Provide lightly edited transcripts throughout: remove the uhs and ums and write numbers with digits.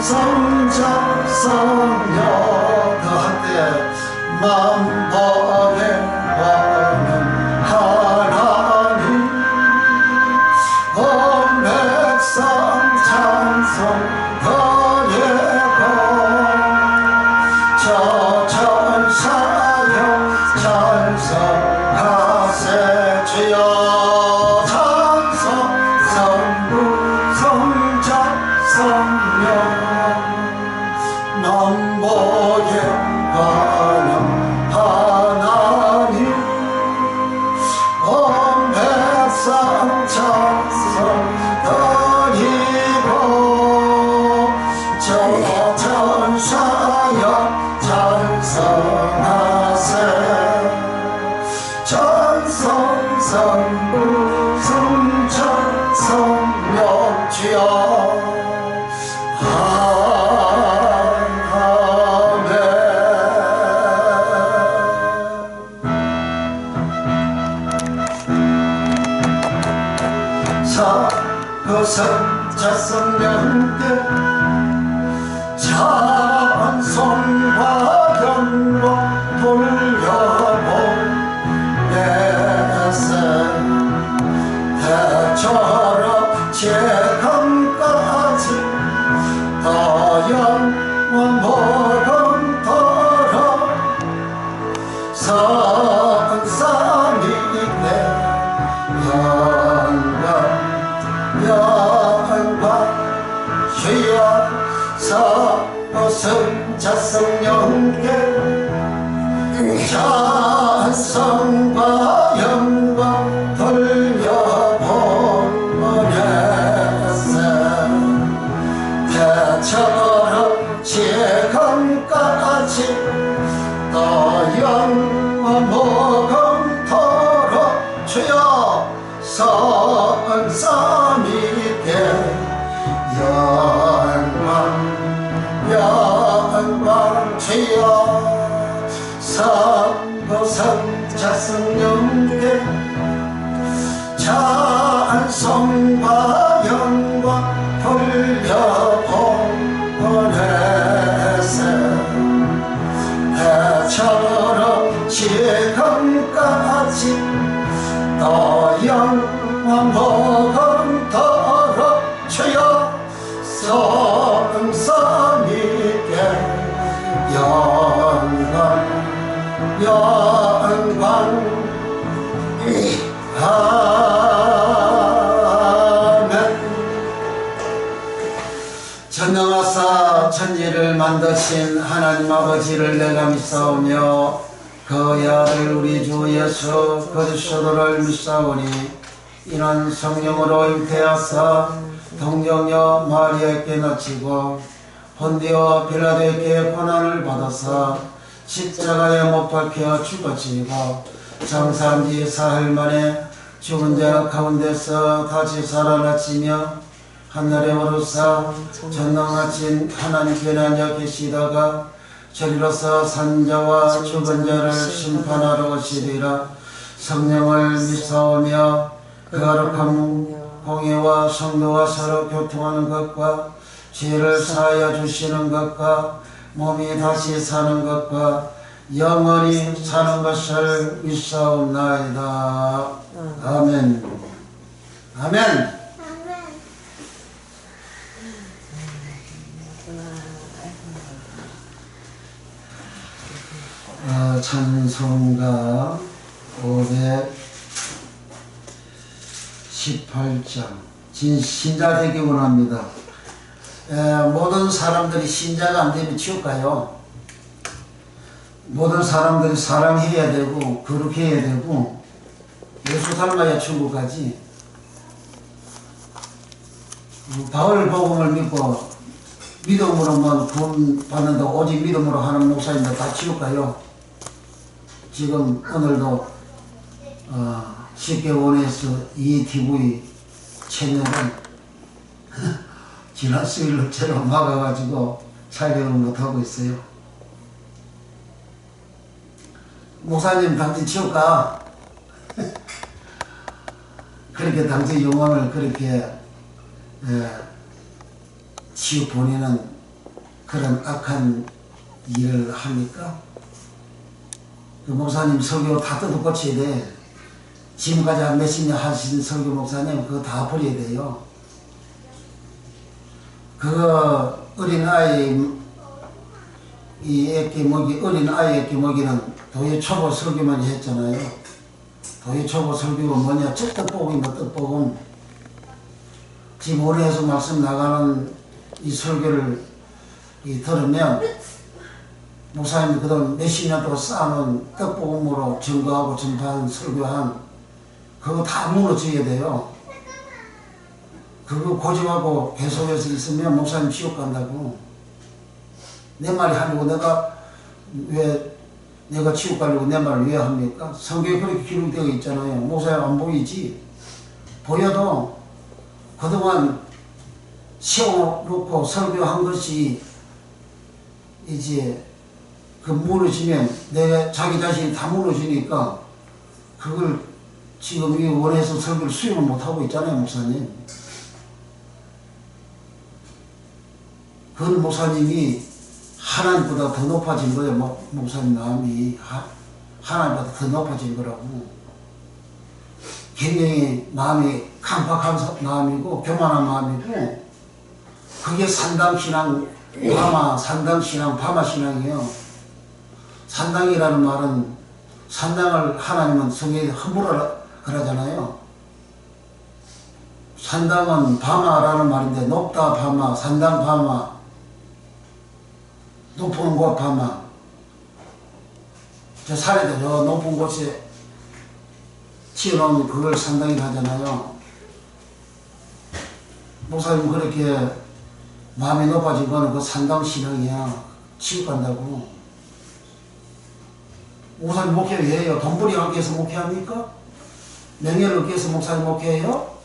성자 성령 다 한때 만벌의 하나님 온 백성 찬송 거예고 저 천사여 찬송하세 주여 찬송 성부 성자 성령 남보의 하나님 하나님 온 백성 찬송 드리고 저 천사여 찬송하세 찬송 성부 성자 성령 주여 성자 성령께 찬송과 영광 돌려보내세 대처럼 재감까지 더 영원 보름도록 성삼위일체 영광 주여 성자 성령께 찬송과 영광 돌려보내세 대처럼 지금까지 또 영원 보금토록 주여 성삼위일체 영광 주여 성자 성령께 찬송과 영광 돌려보내세 대처럼 지금까지 또 영원 보금토록 주여 성삼위일체 영광 아멘. 전능하사 천지를 만드신 하나님 아버지를 내가 믿사오며 그의 아들 우리 주 예수 그리스도를 믿사오니 이는 성령으로 잉태하사 동정녀 마리아에게 낳히고 본디오 빌라도에게 고난을 받아사 십자가에 못 박혀 죽어지고 장사한 지 사흘 만에 죽은 자 가운데서 다시 살아나시며 하늘에 오르사 전능하신 하나님께 앉아 계시다가 저리로서 산자와 죽은 자를 심판하러 오시리라. 성령을 믿사오며 거룩한 공의와 성도와 서로 교통하는 것과 죄를 사하여 주시는 것과 몸이 다시 사는 것과 영원히 사는 것을 믿사옵나이다. 아멘. 아멘. 찬송가 518장 신자 되기 원합니다. 모든 사람들이 신자가 안 되면 지옥 가요. 모든 사람들이 사랑해야 되고 거룩해야 되고 예수 닮아야 천국 가지. 바울 복음을 믿고 믿음으로만 구원 받는다고 오직 믿음으로 하는 목사님들 다 지옥 가요. 지금 오늘도 쉽게 원해서 ETV 채널을 지난 수요일처럼 막아가지고 촬영을 못하고 있어요. 목사님 당신 지옥 가. 그렇게 당신 영혼을 그렇게 지옥 보내는 그런 악한 일을 합니까? 그 목사님 설교 다 뜯어 고쳐야 돼. 지금까지 한 몇십 년 하신 설교 목사님 그거 다 버려야 돼요. 그거 어린아이 어린아이 애기 먹이는 도예 초보 설교만 했잖아요. 도예 초보 설교가 뭐냐? 떡볶이면 떡볶음. 지금 올해에서 말씀 나가는 이 설교를 들으면 목사님이 그동안 몇십 년 동안 쌓아놓은 떡볶음으로 증거하고 전파한 설교한 그거 다 무너져야 돼요. 그거 고집하고 계속해서 있으면 목사님 지옥 간다고. 내 말이 하려고 내가 지옥 가려고 내 말을 왜 합니까? 성경에 그렇게 기록되어 있잖아요. 목사님 안 보이지? 보여도 그동안 세워놓고 설교한 것이 이제 그 무너지면 내가 자기 자신이 다 무너지니까 그걸 지금 이 원해서 설교를 수용을 못하고 있잖아요, 목사님. 그 목사님이 하나님보다 더 높아진 거예요. 목사님 마음이 하나님보다 더 높아진 거라고. 굉장히 마음이 강팍한 마음이고 교만한 마음이고 그게 산당신앙 바마신앙이에요. 산당이라는 말은 산당을 하나님은 성경에 함부로 그러잖아요. 산당은 바마라는 말인데 높다 바마, 산당 바마, 높은 곳 바마. 저 산에도 저 높은 곳에 치어놓은 그걸 산당이라 하잖아요. 목사님 그렇게 마음이 높아진 거는 그 산당 신앙이야. 치유 간다고. 목사님 목회 왜 해요? 돈벌이 하기 위해서 목회합니까? 명예를 얻기 위해서 목사님 목회해요?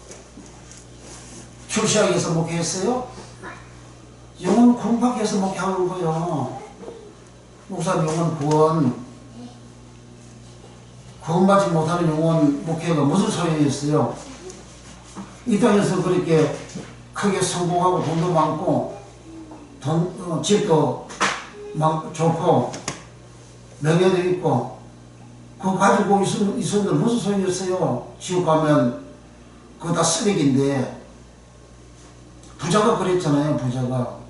출시하기 위해서 목회했어요? 영혼 구원받기 위해서 목회하는 거예요. 목사님 영혼 구원받지 못하는 영혼 목회가 무슨 소용이 있어요? 이 땅에서 그렇게 크게 성공하고 돈도 많고 집도 좋고 명예도 있고 그거 가지고 있었는데 무슨 소용이 있어요? 지옥 가면 그거 다 쓰레기인데. 부자가 그랬잖아요. 부자가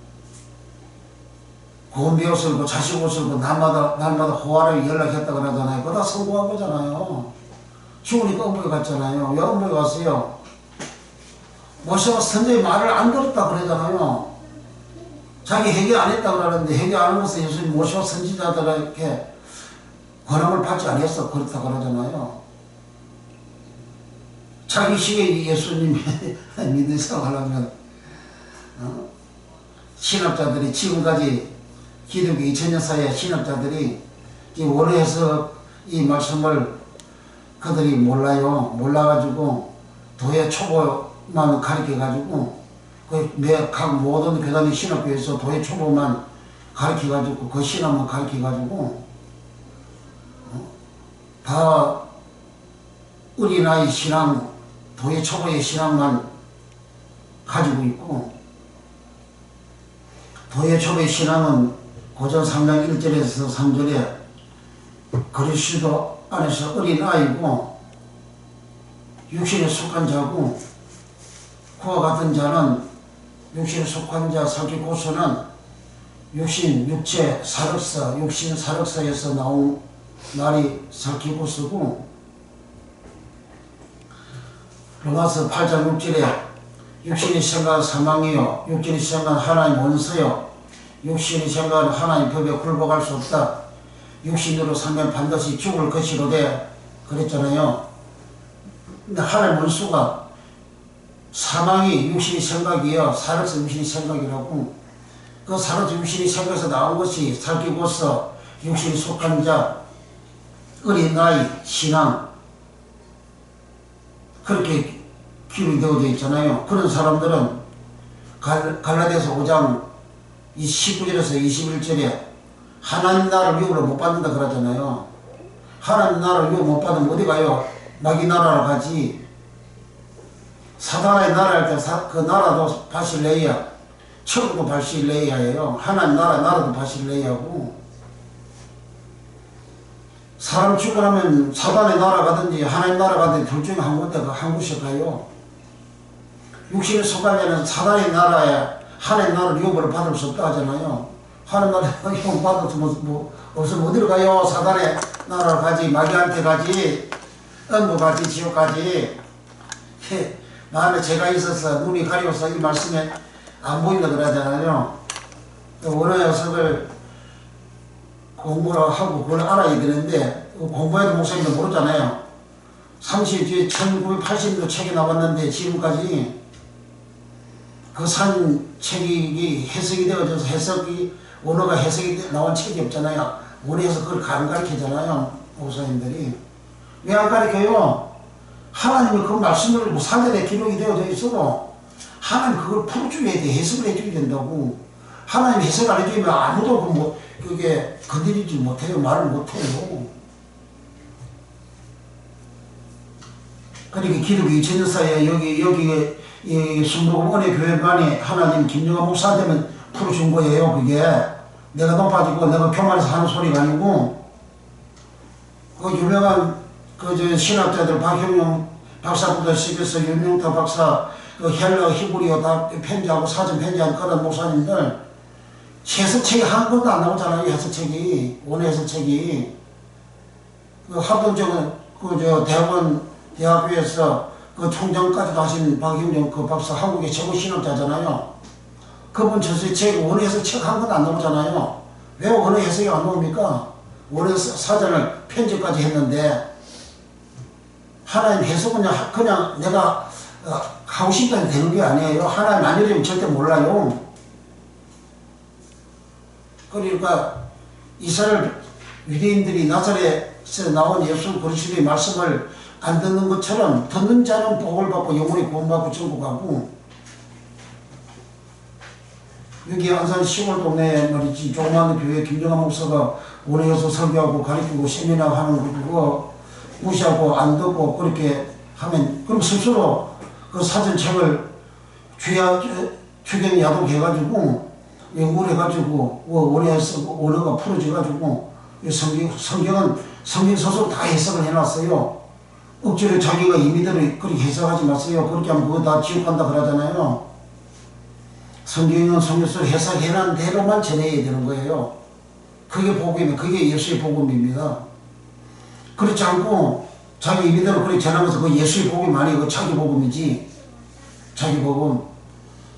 고운 옷을 입고 자식 옷을 입고 날마다 호화를 연락했다 그러잖아요. 그거 다 성공한 거잖아요. 죽으니까 엄부에 갔잖아요. 왜 엄부에 갔어요? 모세가 선제의 말을 안 들었다 그러잖아요. 자기 회개 안 했다 그러는데 회개 안 하면서 예수님 모세와 선지자들에게 권함을 받지 않았어. 그렇다 그러잖아요. 자기 시기에 예수님이 믿는 생활하면 신학자들이 지금까지 기독교 2000년 사이에 신학자들이 원어에서 이 말씀을 그들이 몰라가지고 도예 초보만 가르쳐가지고 각 모든 교단의 신학교에서 도예 초보만 가르쳐가지고 그 신학만 가르쳐가지고 다 어린아이 신앙 도예 초보의 신앙만 가지고 있고 도예 초보의 신앙은 고전 3장 1절에서 3절에 그리스도 안에서 어린아이고 육신에 속한 자고 그와 같은 자는 육신에 속한 자 살기고서는 육체 사륵사 육신 사륵사에서 나온 날이 살기고서고 로마서 8장 6절에 육신이 생각은 사망이요 육신이 생각은 하나님 원수요 육신이 생각은 하나님 법에 굴복할 수 없다. 육신으로 살면 반드시 죽을 것이로되 그랬잖아요. 근데 하나님 원수가 사망이 육신이 생각이요 사륵사 육신이 생각이라고. 그 사륵사 육신이 생각에서 나온 것이 살기고서 육신이 속한 자 어린아이 신앙 그렇게 기록이 되어져 있잖아요. 그런 사람들은 갈라디아서 5장 19절에서 21절에 하나님 나라를 유업으로 못 받는다 그러잖아요. 하나님 나라를 유업 못 받으면 어디 가요? 마귀 나라로 가지. 사단의 나라 할 때 그 나라도 바실레이야 천국도 발실해야 해요. 하나님 나라도 발실해야 하고. 사람 죽고 나면 사단의 나라 가든지 하나님 나라 가든지 둘 중에 한 군데 한 곳에 가요. 육신에 속하면 사단의 나라에 하나님 나라를 유업을 받을 수 없다 하잖아요. 하나님 나라에 유업 받을 수 없으면 어디로 가요? 사단의 나라로 가지, 마귀한테 가지, 음부 가지, 지옥 가지. 마음에 죄가 있어서 눈이 가려워서 이 말씀에 안 보인다 그러잖아요. 원어 해석을 공부를 하고 그걸 알아야 되는데 공부해도 목사님도 모르잖아요. 1980년도 책이 나왔는데 지금까지 그 산 책이 해석이 되어져서 원어가 해석이 나온 책이 없잖아요. 원어에서 그걸 안 가르치잖아요. 목사님들이. 왜 안 가르쳐요? 하나님이 그 말씀을 사전에 기록이 되어져 있어도 하나님 그걸 풀어줘야 돼. 해석을 해줘야 된다고. 하나님 해석을 안 해주면 아무도 그게 건드리지 못해요. 말을 못해요. 그러니까 기독교 전역사에 여기 순복음 은혜교회만이 하나님 김영환 목사한테만 풀어준 거예요. 그게 내가 높아지고 내가 교만해서 하는 소리가 아니고 그 유명한 신학자들 박형용 박사부터 시작해서 윤명타 박사 헬러 히브리어 다 편지하고 사전 편지한 그런 목사님들 해석책이 한 권도 안 나오잖아요. 해석책이 원어 해석책이 합동적은 대학교에서 총장까지 가신 박형용 그 박사 한국의 최고 신학자잖아요. 그분 저서책 원어 해석책 한 권도 안 나오잖아요. 왜 원어 해석이 안 나옵니까? 원어 사전을 편집까지 했는데 하나님 해석은 그냥 내가 하고 싶다면 되는 게 아니에요. 하나님 안 열리면 절대 몰라요. 그러니까 이스라엘 유대인들이 나사렛에서 나온 예수 그리스도의 말씀을 안 듣는 것처럼 듣는 자는 복을 받고 영원히 구원받고 천국 가고 여기 안산 시골 동네에 말이지 조그마한 교회 김정환 목사가 원해서 설교하고 가르치고 세미나 하는 그거 무시하고 안 듣고 그렇게 하면 그럼 스스로 그 사전책을 주경 야독해가지고 연구를 해가지고 원해서 원어가 풀어져가지고 성경은 성경 스스로 다 해석을 해놨어요. 억지로 자기가 임의대로 그렇게 해석하지 마세요. 그렇게 하면 그거 다 지옥 간다 그러잖아요. 성경은 성경으로 해석해놓은 대로만 전해야 되는 거예요. 그게 복음이면 그게 예수의 복음입니다. 그렇지 않고 자기 임의대로 그렇게 전하면서 그 예수의 복음이 아니고 자기 복음이지. 자기 복음.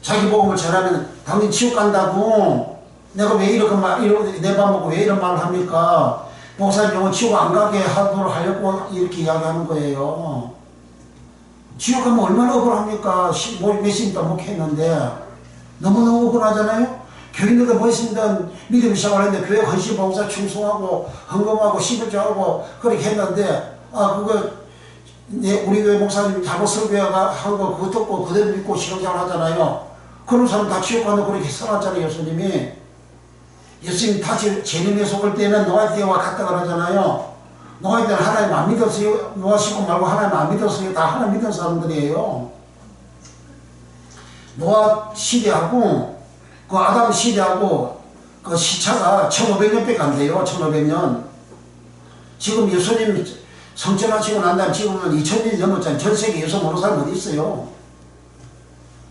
자기 복음을 전하면 당연히 지옥 간다고. 내가 왜 이렇게 내 밥 먹고 왜 이런 말을 합니까? 목사님 영혼 지옥 안 가게 하도록 하려고 이렇게 이야기하는 거예요. 지옥 가면 얼마나 억울합니까? 몇십 년 목했는데 너무너무 억울하잖아요. 교인들도 멋있는 믿음이 시작을 했는데 교회 헌신 봉사 충성하고 헌금하고 11조하고 그렇게 했는데 우리 교회 목사님 잘못 설교가 한 거 그거 듣고 그대로 믿고 신앙생활 하잖아요. 그런 사람 다 지옥 가는 그렇게 써놨잖아요. 예수님이. 예수님이 다 재림에 속을 때는 노아 때와 같다 그러잖아요. 노아 때는 하나님 안 믿었어요. 노아 시고 말고 하나님 안 믿었어요. 다 하나님 믿은 사람들이에요. 노아 시대하고 그 아담 시대하고 그 시차가 1500년밖에 안 돼요. 1500년. 지금 예수님 성천하시고 난 다음에 지금은 2000년이 넘었잖아요. 전 세계 예수 모르는 사람 어디 있어요?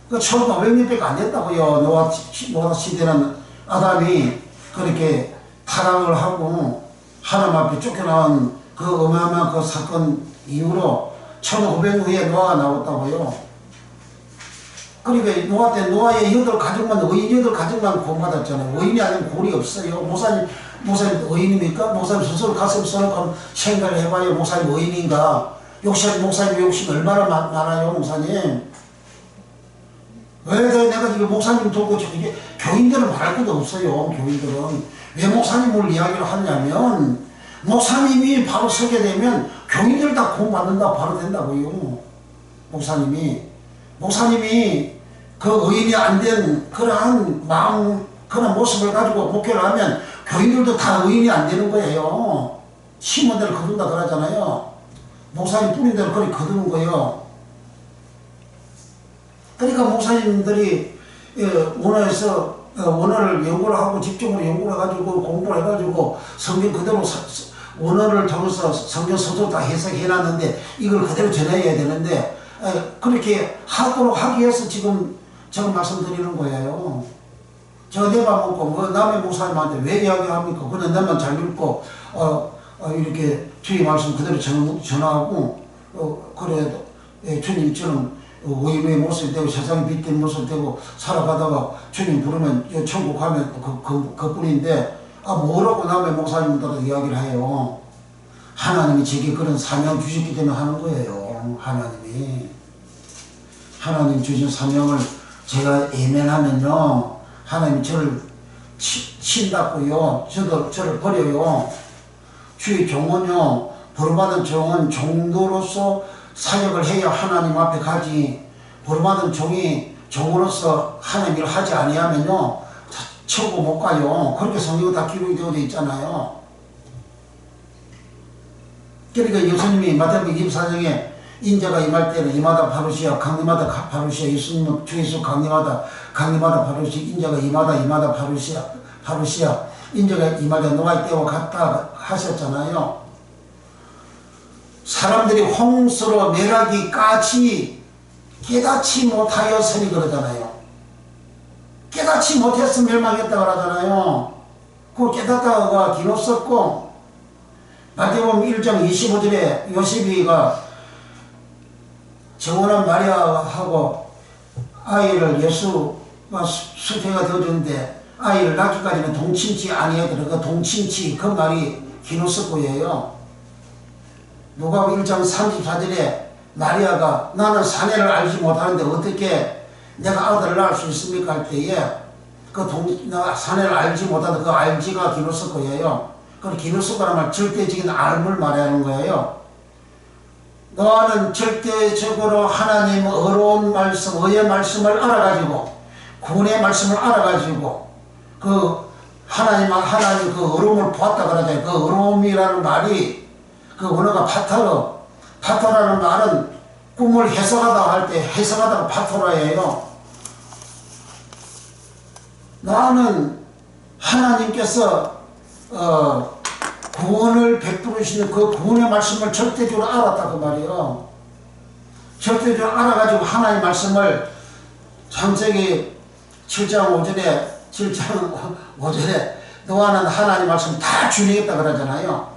그 1500년밖에 안 됐다고요. 노아 시대는 아담이 그렇게 타락을 하고 하나님 앞에 쫓겨나온 그 어마어마한 그 사건 이후로 1500년 후에 노아가 나왔다고요. 그러니까 노아 때 노아의 8가족만 의인 8가족만 구원받았잖아요. 의인이 아니면 골이 없어요. 목사님 의인입니까? 목사님 스스로 가슴 써놓고 생각을 해봐요. 목사님 의인인가? 목사님 욕심 얼마나 많아요. 목사님. 왜 내가 지금 목사님 듣고 이게 교인들은 말할 것도 없어요. 교인들은 왜 목사님을 이야기를 하냐면 목사님이 바로 서게 되면 교인들 다 구원받는다 바로 된다고요. 목사님이 그 의인이 안 된 그러한 마음 그런 모습을 가지고 목회를 하면 교인들도 다 의인이 안 되는 거예요. 심은 대로 거둔다 그러잖아요. 목사님 뿌린 대로 그렇게 거두는 거예요. 그러니까 목사님들이 원어에서 원어를 연구를 하고 집중으로 연구를 해가지고 공부를 해가지고 성경 그대로 원어를 통해서 성경 서술 다 해석해놨는데 이걸 그대로 전해야 되는데 그렇게 하도록 하기 위해서 지금 제가 말씀드리는 거예요. 제가 내 맘 먹고 뭐 남의 목사님한테 왜 이야기합니까? 그냥 내만 잘 읽고 이렇게 주의 말씀 그대로 전하고 그래도 주님처럼 의인의 모습이 되고 세상에 빛된 모습이 되고 살아가다가 주님 부르면 천국 가면 그뿐인데 뭐라고 남의 목사님들하고 이야기를 해요. 하나님이 제게 그런 사명 주셨기 때문에 하는 거예요. 하나님 주신 사명을 제가 애면하면요 하나님이 저를 친다고요. 저를 버려요. 주의 종은요 부름받은 종은 종도로서 사역을 해야 하나님 앞에 가지. 부름받은 종이 종으로서 하나님 일을 하지 아니하면요 천국 못 가요. 그렇게 성경에 다 기록이 되어 있잖아요. 그러니까 예수님이 마태복음 24장에 인자가 임할 때는 임하다 바루시야 강림하다 바루시야. 예수님은 주 예수 강림하다 바루시. 인자가 임하다 바루시야. 인자가 임할 때 노아의 때와 같다 하셨잖아요. 사람들이 홍수로 멸하기까지 깨닫지 못하였으니 그러잖아요. 깨닫지 못했으면 멸망했다 그러잖아요. 그 깨닫다가 기록썼고 마태복음 1장 25절에 요셉이가 정원한 마리아하고 아이를 예수가 수태가 되어주는데 아이를 낳기까지는 동친치 아니하더라. 그 동친치 그 말이 기록썼고예요. 누가복음 1장 34절에 마리아가 나는 사내를 알지 못하는데 어떻게 내가 아들을 낳을 수 있습니까 할 때에 내가 사내를 알지 못하는데 그 알지가 기록썼고예요. 그 기록썼다는 말 절대적인 알을 말하는 거예요. 너는 절대적으로 하나님 어려운 말씀, 의의 말씀을 알아가지고 구원의 말씀을 알아가지고 하나님 그 어려움을 보았다 그러잖아요. 그 어려움이라는 말이 그 언어가 파토라는 말은 꿈을 해석하다 할 때 해석하다가 파토라예요. 나는 하나님께서 구원을 베풀으시는 그 구원의 말씀을 절대적으로 알았다 그 말이에요. 절대적으로 알아가지고 하나님의 말씀을 창세기 7장 5절에 노아는 하나님 말씀 다 준행했다 그러잖아요.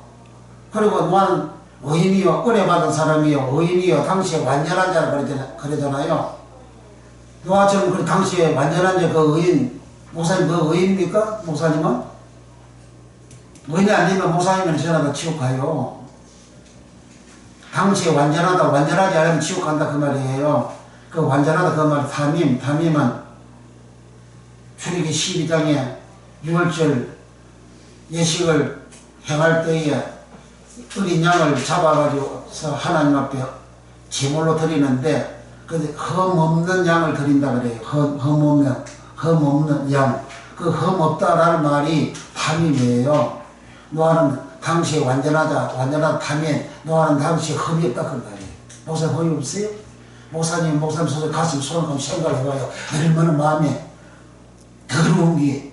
그리고 노아는 의인이요 은혜받은 사람이요 의인이요 당시에 완전한 자라 그러잖아요. 노아처럼 그 당시에 완전한 자 그 의인 목사님 그 의인입니까? 목사님은? 의인이 아니면 목사님은 전화가 지옥 가요. 당시에 완전하다 완전하지 않으면 지옥 간다 그 말이에요. 그 완전하다 그 말 담임은 출애기 12장에 6월절 예식을 행할 때에 어린 양을 잡아가지고서 하나님 앞에 제물로 드리는데 흠 없는 양을 드린다 그래요. 흠 없는 양. 그 흠 없다라는 말이 담임이에요. 노아는 당시에 완전하다 담임. 노아는 당시에 흠이 없다 그 말이에요. 목사님 흠이 없어요? 목사님 소설 가슴 손을 한번 생각해봐요. 얼마나 마음에 더러운 게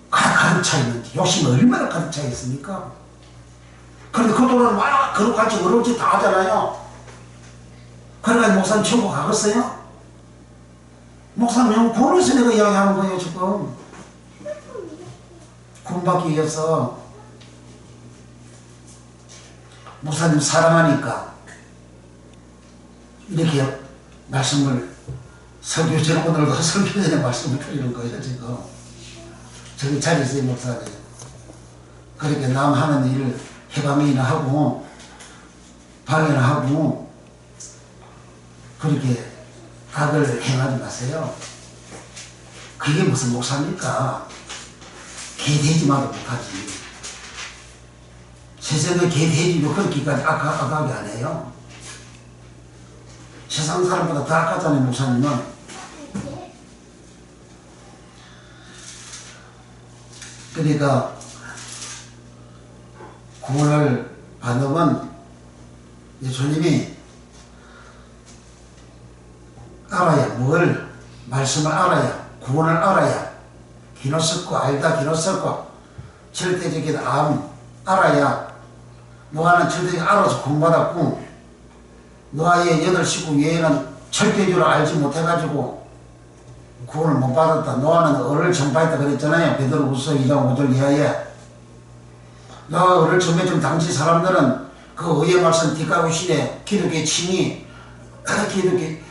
가득 차 있는지, 욕심이 얼마나 가득 차 있습니까? 그런데 그동안 막 거룩할지 어려울지 다 하잖아요. 그래가지고 목사님 천국 가겠어요? 목사님 형 구원해서 내가 이야기하는 거예요 지금. 구원받기 위해서. 목사님 사랑하니까 이렇게 말씀을 설교처럼 오늘도 설교 전에 말씀을 드리는 거예요 지금. 저기 잘 있어요 목사님. 그렇게 남 하는 일을 해방이나 하고 방해나 하고 그렇게 악을 행하지 마세요. 그게 무슨 목사입니까? 개돼지마도 못하지. 세상에 개돼지도 그렇게까지 악하게 안 해요. 세상 사람보다 더 악하잖아요 목사님은. 그러니까 구원을 받으면 예수님이 알아야 말씀을 알아야 구원을 알아야 기노스코 알다 기노스코 절대적인 알아야 노아는 절대적인 알아서 구원받았고 노아의 8식구 외에는 절대적으로 알지 못해가지고 구원을 못 받았다. 노아는 을을 전파했다 그랬잖아요. 베드로후서 2장 5절 이하에. 노아가 을을 전파했던 당시 사람들은 그 의의 말씀 디카고시네 기독의 칭이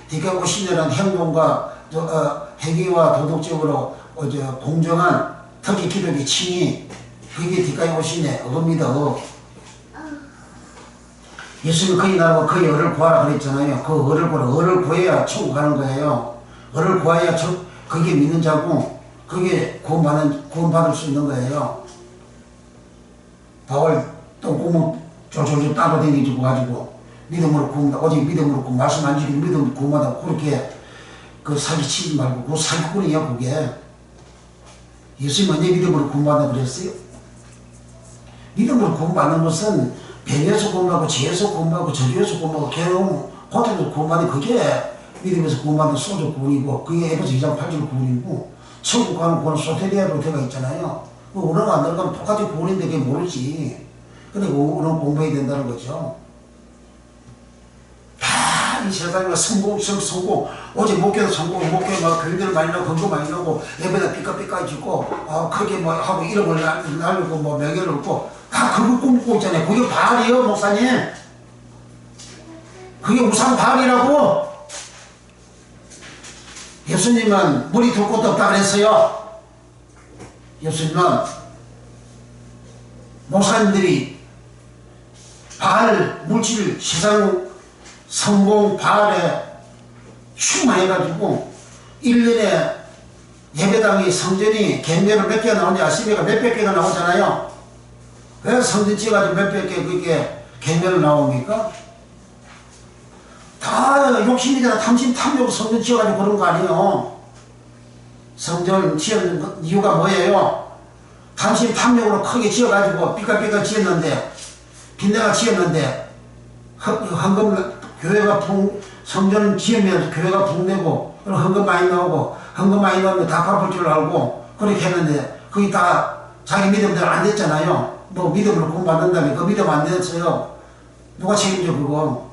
디카고시네는 행동과 행위와 도덕적으로 공정한 특히 기독의 칭이 그게 디카고시네 의입니다. 예수님 그의 나라고 그의 을을 구하라 그랬잖아요. 그 을을 구하라. 을을 구해야 천국 가는 거예요. 을을 구해야 그게 믿는 자고 그게 구원받을 수 있는 거예요. 바울 똥구멍 졸졸졸 따로 댕기고 가지고 믿음으로 구원다. 오직 믿음으로 구원 말씀 안 지키고 믿음으로 구원받아. 그렇게 그 사기치지 말고 그 사기꾼이야 그게. 예수님 언제 믿음으로 구원받아 그랬어요? 믿음으로 구원받는 것은 배에서 구원받고 지혜에서 구원받고 저주에서 구원받고 괴로움 고통에서 구원받는 그게 믿음에서 구원받는 소조 구원이고 그게 에베소 2장 8절 구원이고 천국 가는 구원은 소테리아로 되어 있잖아요. 은혜가 안 들어가면 똑같이 구원인데 그게 모르지. 근데 은혜 공부해야 된다는 거죠. 다 이 세상에 성공 어제 목회도 성공 목회 막 별들 많이 나고 건거 많이 나고 예배다 삐까삐까 짓고 크게 뭐 하고 이름을 날리고 뭐 명예를 얻고 다 그걸 꿈꾸고 있잖아요. 그게 바알이에요 목사님. 그게 우상 바알이라고. 예수님은 물이 둘 곳도 없다 그랬어요. 예수님은 목사님들이 바알 물질 세상 성공 바알에 충만해가지고 1년에 예배당이 성전이 갱매로 몇 개가 나오는지 아십니까? 몇백 개가 나오잖아요. 왜 성전 지어가지고 몇백 개 그게 갱매로 나옵니까? 다 욕심이잖아. 탐심 탐욕 성전 지어가지고 그런 거 아니에요. 성전 지은 이유가 뭐예요? 탐심 탐욕으로 크게 지어가지고 삐까삐까 지었는데 빈대가 지었는데 헌금 교회가 성전 지으면서 교회가 붕대고 헌금 많이 나오고 헌금 많이 나오면 다 갚을 줄 알고 그렇게 했는데 그게 다 자기 믿음대로 안 됐잖아요. 뭐 믿음으로 구원받는다면 그 믿음 안 됐어요. 누가 책임져 그거.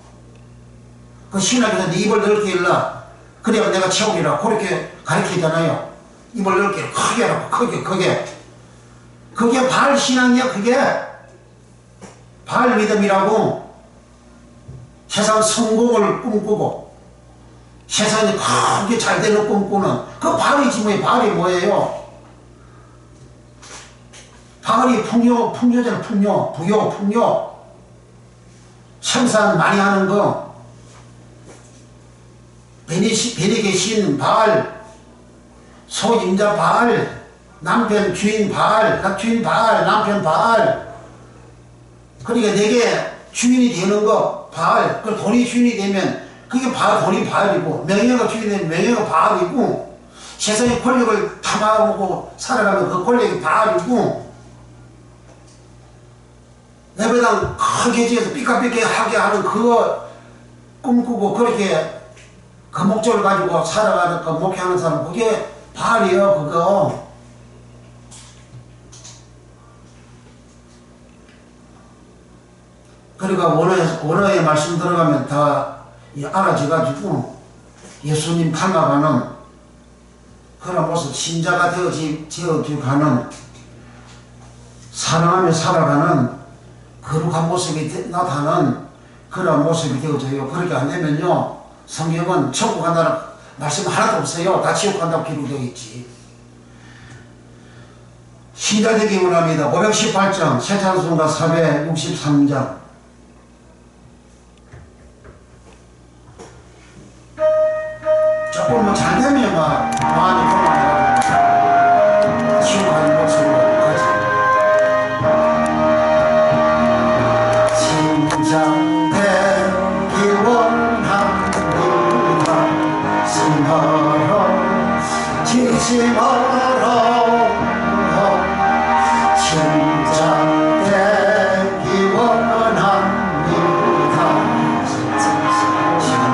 그 신학에서 네 입을 넓게 일라 그래야 내가 채우리라 그렇게 가르치잖아요. 입을 넓게 크게 하라고 크게 그게 바알 신앙이야. 그게 바알 믿음이라고. 세상 성공을 꿈꾸고 세상이 크게 잘 되는 꿈꾸는 그 바알이지 뭐예요. 바알이 뭐예요? 바알이 풍요잖아. 부요 생산 많이 하는 거. 벤에게 신 바알, 소임자 바알, 남편 주인 바알, 남편 바알. 그러니까 내게 주인이 되는 거 바알. 그 돈이 주인이 되면 그게 돈이 바알이고 명예가 주인이 되면 명예가 바알이고 세상의 권력을 탐하고 살아가면 그 권력이 바알이고 예배당 크게 지어서 삐까삐까하게 하는 그거 꿈꾸고 그렇게 그 목적을 가지고 살아가는 그 목회하는 사람 그게 바알이에요. 그거. 그러니까 원어의 말씀 들어가면 다 알아져가지고 예수님 닮아가는 그런 모습 신자가 되어가는 사랑하며 살아가는 거룩한 모습이 나타나는 그런 모습이 되어져요. 그렇게 안 되면요 성경은 천국 간다는 말씀 하나도 없어요. 다 지옥 간다고 기록되어 있지. 신자되기 원합니다. 518장 새찬송가 463장 조금 뭐 잘되면 막 마음이 그만해가지고 지옥 가는 모습으로 가지. 신자되기 원합니다. 심하러 진심하러 신자되기 원합니다. 진심하러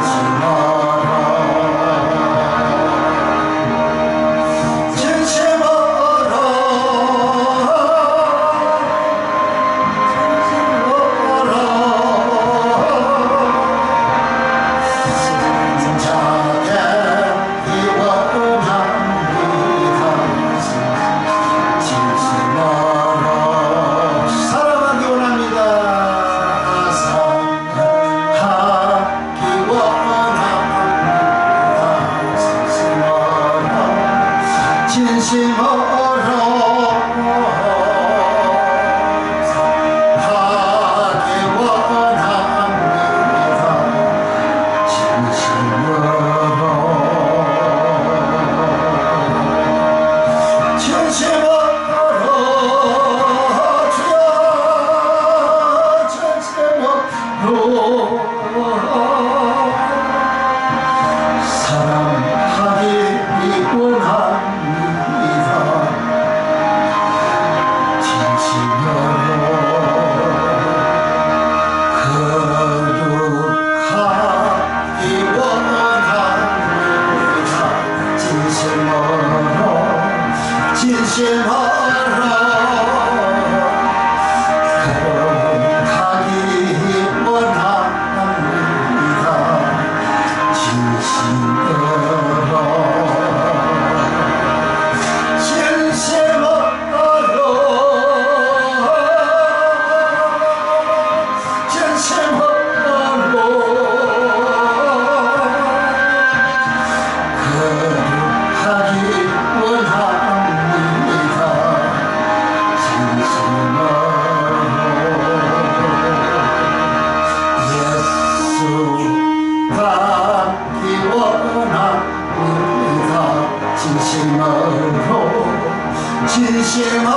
진심으로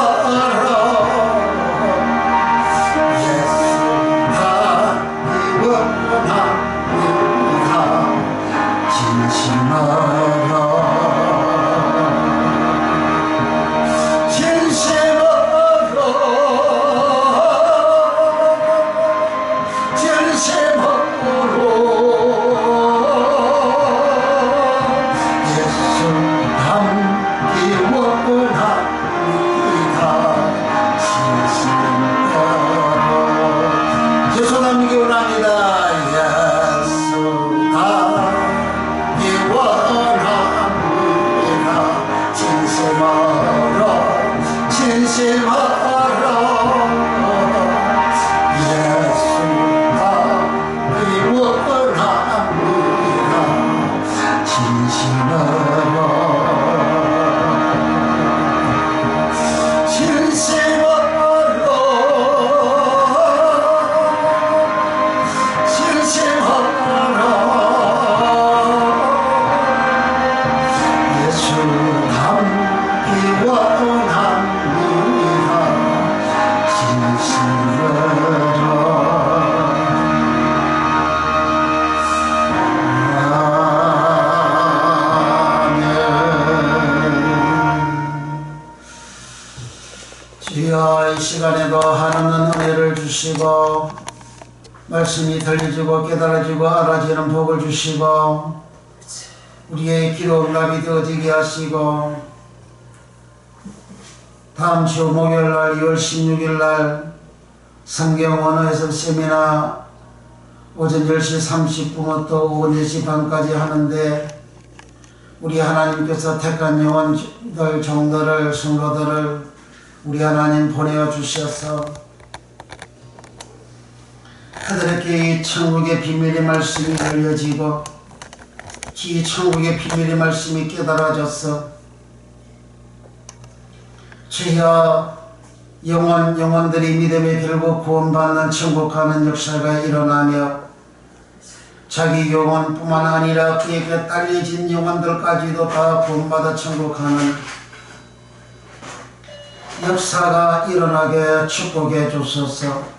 예수가 원합니다. 진심으로 주여, 이 시간에도 하나님 은혜를 주시고 말씀이 들려지고 깨달아지고 알아지는 복을 주시고 우리의 기도 응답이 되어지게 하시고 다음 주 목요일날 2월 16일날 성경 언어 해석 세미나 오전 10시 30분부터 오후 4시 반까지 하는데 우리 하나님께서 택한 영혼들, 종들을, 성도들을 우리 하나님 보내어 주셔서 그들에게 이 천국의 비밀의 말씀이 알려지고 이 천국의 비밀의 말씀이 깨달아져서 주여 영혼들이 믿음에 결국 구원받는 천국 가는 역사가 일어나며 자기 영혼뿐만 아니라 그에게 딸려진 영혼들까지도 다 구원받아 천국 가는 역사가 일어나게 축복해 주소서.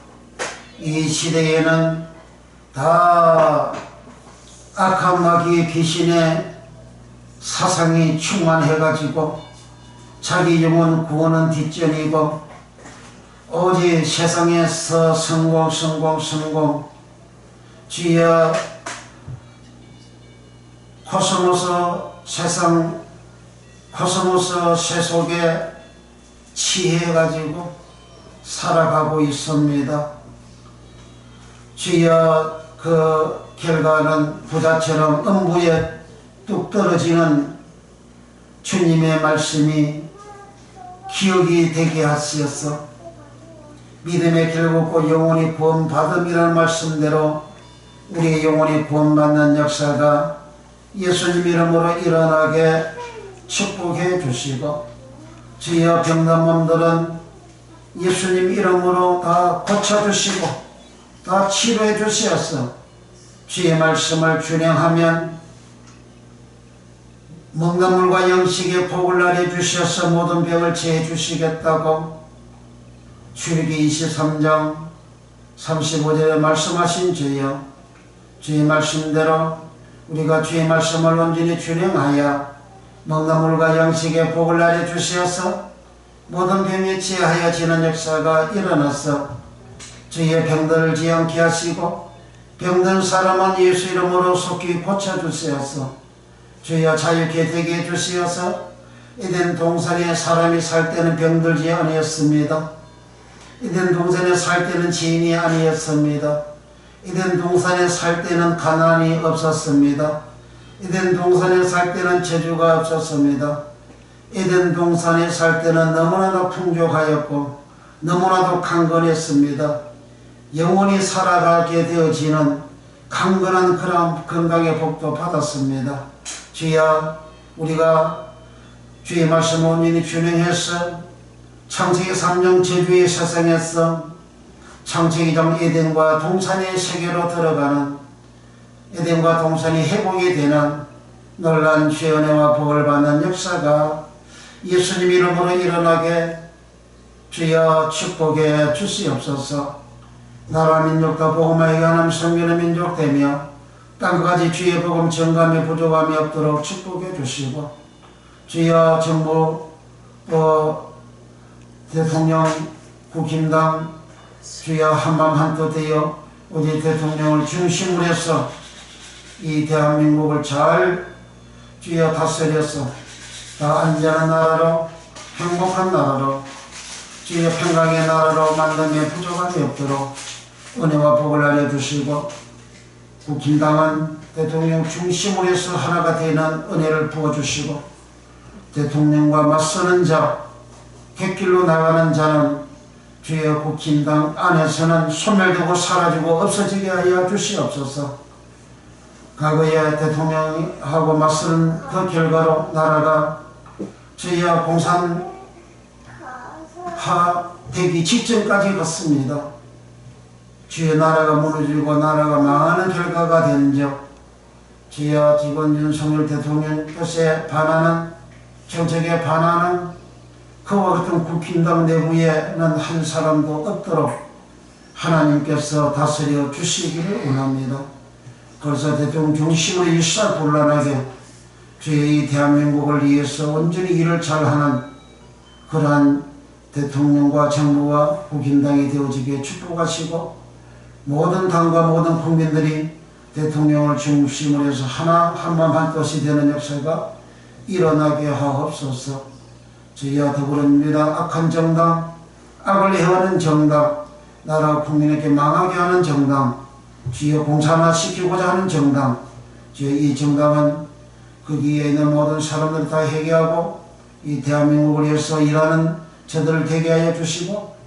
이 시대에는 다 악한 마귀의 귀신의 사상이 충만해가지고 자기 영혼 구원은 뒷전이고 오직 세상에서 성공 주여 코스모스 세속에 취해가지고 살아가고 있습니다. 주여 그 결과는 부자처럼 음부에 뚝 떨어지는 주님의 말씀이 기억이 되게 하시어서 믿음의 결국고 영혼이 구원받음이라는 말씀대로 우리의 영혼이 구원받는 역사가 예수님 이름으로 일어나게 축복해 주시고 주여 병든 몸들은 예수님 이름으로 다 고쳐주시고 다 치료해 주시어서 주의 말씀을 준행하면 먹는 물과 영식의 복을 나려 주셔서 모든 병을 제해 주시겠다고 출애기 23장 35절에 말씀하신 주여 주의 말씀대로 우리가 주의 말씀을 온전히 준행하여 먹는 물과 영식의 복을 나려 주시어서 모든 병이 치하여지는 역사가 일어나서 주의 병들을 지않게 하시고 병든 사람은 예수 이름으로 속히 고쳐주시어서 주여 자유케 되게 해주시어서 에덴 동산에 사람이 살 때는 병들지 아니었습니다. 에덴 동산에 살 때는 지인이 아니었습니다. 에덴 동산에 살 때는 가난이 없었습니다. 에덴 동산에 살 때는 저주가 없었습니다. 에덴 동산에 살 때는 너무나도 풍족하였고 너무나도 강건했습니다. 영원히 살아가게 되어지는 강건한 그런 건강의 복도 받았습니다. 주여 우리가 주의 말씀 온전히 준행해서 창세기 3년 제주의 세상에서 창세기 전 에덴과 동산의 세계로 들어가는 에덴과 동산이 회복이 되는 놀라운 주의 은혜와 복을 받는 역사가 예수님 이름으로 일어나게 주여 축복해 주시옵소서. 나라 민족과 복음화에 관한 성결의 민족 되며 땅까지 주의 복음 정감에 부족함이 없도록 축복해 주시고, 주여 정부 대통령 국힘당 주여 한마음 한뜻 되어 우리 대통령을 중심으로 해서 이 대한민국을 잘 주여 다스려서 다 안전한 나라로 행복한 나라로 주여 평강의 나라로 만듦에 부족함이 없도록 은혜와 복을 알려주시고, 국힘당은 대통령 중심으로 해서 하나가 되는 은혜를 부어주시고, 대통령과 맞서는 자, 객길로 나가는 자는 주여 국힘당 안에서는 소멸되고 사라지고 없어지게 하여 주시옵소서. 과거에 대통령하고 맞서는 그 결과로 나라가 주여 공산화 되기 직전까지 갔습니다. 주여 나라가 무너지고 나라가 망하는 결과가 된적, 주여 이번 윤석열 대통령 뜻에 반하는, 정책에 반하는 그와 같은 국힘당 내부에는 한 사람도 없도록 하나님께서 다스려 주시기를 원합니다. 그래서 대통령 중심으로 일사불란하게 주의 이 대한민국을 위해서 온전히 일을 잘하는 그러한 대통령과 정부와 국힘당이 되어지게 축복하시고, 모든 당과 모든 국민들이 대통령을 중심으로 해서 하나 한마음 한뜻이 되는 역사가 일어나게 하옵소서. 주여 더불어민주당 악한 정당, 악을 해하는 정당, 나라 국민에게 망하게 하는 정당, 주여 공산화시키고자 하는 정당, 주여 이 정당은 거기에 있는 모든 사람들 다 회개하고 이 대한민국을 위해서 일하는 저들을 되게 하여 주시고,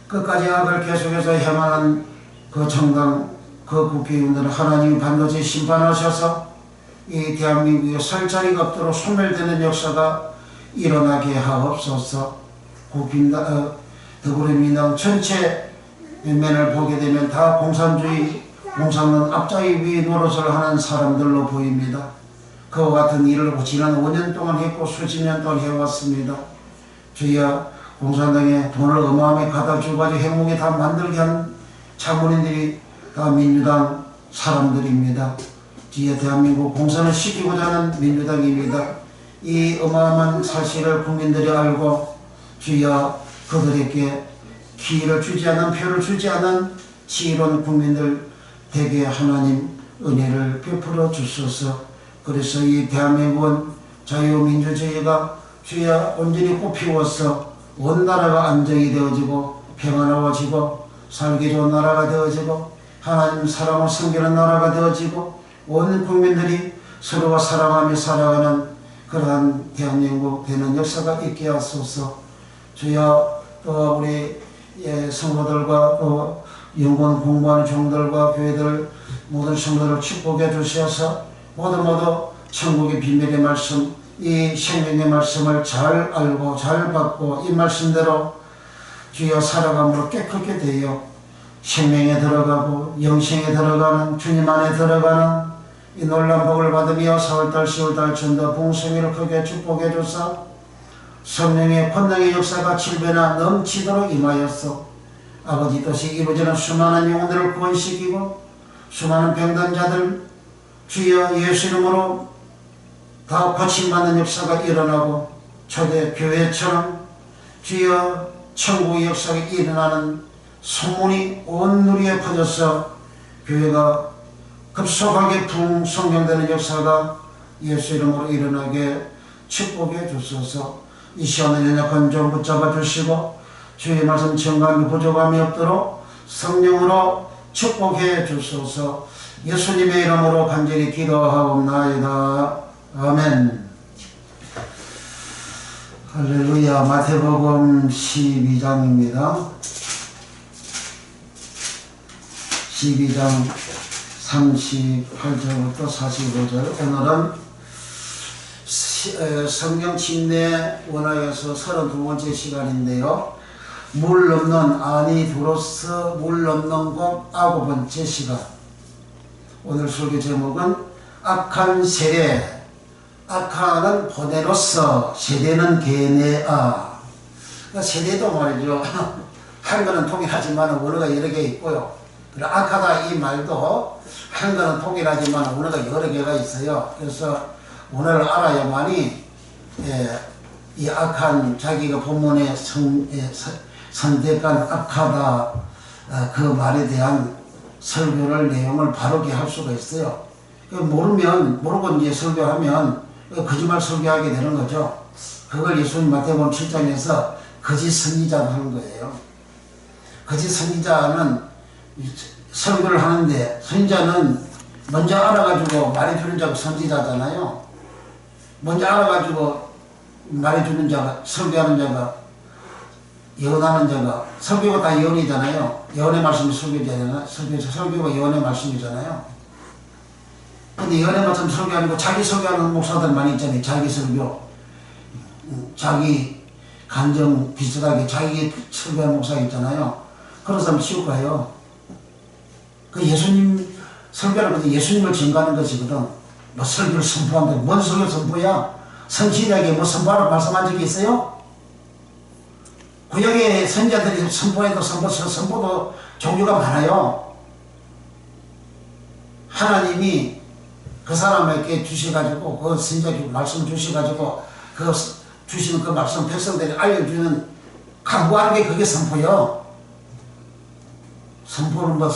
끝까지 악을 계속해서 행하는 그 정당, 그 국회의원들은 하나님이 반드시 심판하셔서 이 대한민국에 설 자리가 없도록 소멸되는 역사가 일어나게 하옵소서. 국힘당, 더불어민주당 전체 면면을 보게 되면 다 공산주의, 공산론 앞자리 위에 노릇을 하는 사람들로 보입니다. 그와 같은 일을 지난 5년 동안 했고 수십 년 동안 해왔습니다. 주여 공산당에 돈을 어마어마하게 갖다 주고가지고 행복에 다 만들게 한 참모님들이 다 민주당 사람들입니다. 주여 대한민국 공산을 시키고자 하는 민주당입니다. 이 어마어마한 사실을 국민들이 알고 주여 그들에게 기회를 주지 않은, 표를 주지 않은 지혜로운 국민들 되게 하나님 은혜를 베풀어 주소서. 그래서 이 대한민국은 자유민주주의가 주여 온전히 꽃피워서 온 나라가 안정이 되어지고 평안하워지고 살기 좋은 나라가 되어지고 하나님 사랑을 섬기는 나라가 되어지고 온 국민들이 서로가 사랑하며 살아가는 그러한 대한민국 되는 역사가 있게 하소서. 주여 또 우리 성도들과 또 영권 공부하는 종들과 교회들 모든 성도를 축복해 주셔서 모두 천국의 비밀의 말씀, 이 생명의 말씀을 잘 알고 잘 받고 이 말씀대로 주여 살아감으로 깨끗게 되어 생명에 들어가고 영생에 들어가는, 주님 안에 들어가는 이 놀라운 복을 받으며 4월달 10월달 전도 봉성회를 크게 축복해 주사 성령의 권능의 역사가 7배나 넘치도록 임하였소. 아버지 뜻이 이루어지는 수많은 영혼들을 구원시키고 수많은 병든 자들 주여 예수 이름으로 다 고침받는 역사가 일어나고 초대 교회처럼 주여 천국의 역사가 일어나는 소문이 온 누리에 퍼져서 교회가 급속하게 풍성경되는 역사가 예수 이름으로 일어나게 축복해 주소서. 이 시간에 연약한 종 붙잡아 주시고 주의 말씀 정감이 부족함이 없도록 성령으로 축복해 주소서. 예수님의 이름으로 간절히 기도하옵나이다. 아멘. 할렐루야. 마태복음 12장입니다. 12장 38절부터 45절. 오늘은 성경 침례 원화에서 32번째 시간인데요. 물 넘는 아니두로스 물 넘는 곳 9번째 시간. 오늘 설교 제목은 악한 세대. 악한은 보내로서 세대는 게네아. 그 세대도 말이죠. 한글은 통일하지만 언어가 여러 개 있고요. 악하다 이 말도 한글은 통일하지만 언어가 여러 개가 있어요. 그래서 언어를 알아야만이 이 악한 자기가 본문에 선택한 악하다 그 말에 대한 설교를 내용을 바르게 할 수가 있어요. 모르고 이제 설교하면 거짓말 설교하게 되는 거죠. 그걸 예수님 마태복음 7장에서 거짓 선지자가 하는 거예요. 거짓 선지자는 설교를 하는데 선지자는 먼저 알아가지고 말해주는 자가 선지자잖아요. 먼저 알아가지고 말해주는 자가 설교하는 자가 예언하는 자가 설교가 다 예언이잖아요. 예언의 말씀이 설교잖아요. 설교가 예언의 말씀이잖아요. 근데 예언의 말씀 설교하는 거 자기 설교하는 목사들 많이 있잖아요. 자기 설교 자기 감정 비슷하게 자기 설교하는 목사가 있잖아요. 그런 사람 치울까요? 그 예수님 설교하는 것은 예수님을 증거하는 것이거든. 뭐 설교를 선포한다. 뭔 설교 선포야? 성신에게 뭐 선포하라고 말씀한 적이 있어요? 구약의 선지자들이 선포해도 선포도 종류가 많아요. 하나님이 그 사람에게 주셔가지고 그 선지자에게 말씀 주셔가지고 그 주시는 그 말씀 백성들이 알려주는 강구하는 게 그게 선포요. 선포는 뭐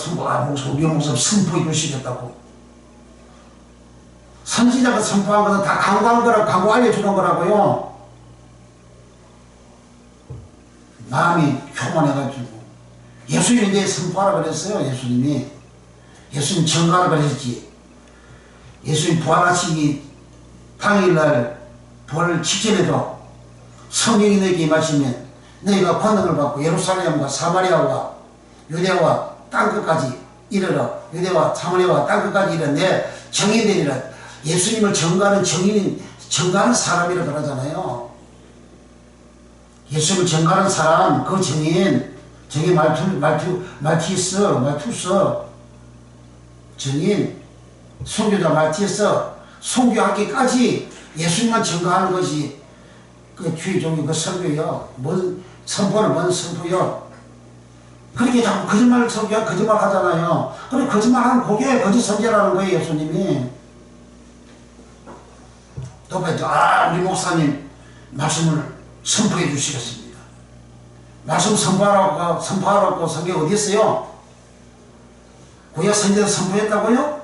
우리 목사 선포해 주시겠다고. 선지자가 선포한 것은 다 강구한 거라고 강구 알려주는 거라고요. 마음이 교만해가지고 예수님이 이제 선포하라 그랬어요. 예수님 증거하라 그랬지. 예수님 부활하시기 당일날 부활 직전에도 성령이 너에게 임하시면 너희가 권능을 받고 예루살렘과 사마리아와 유대와 땅끝까지 이르러 유대와 사마리아와 땅끝까지 이르러 내 정인이 되리라. 예수님을 증거하는 증거하는 사람이라 그러잖아요. 예수님을 증거하는 사람, 그 증인 말티우스 증인 선교자 말티우스 선교하기까지 예수님만 증거하는 것이 그 주의 종이 그 설교요. 뭔 선포는 뭔 선포요. 그렇게 자꾸 거짓말 설교 거짓말 하잖아요. 그래 거짓말하는 그게 거짓 선지라는 거예요. 예수님이. 또 우리 목사님 말씀을 선포해 주시겠습니다. 말씀 선포하라고 성경 어디 있어요? 구약 선지자 선포했다고요?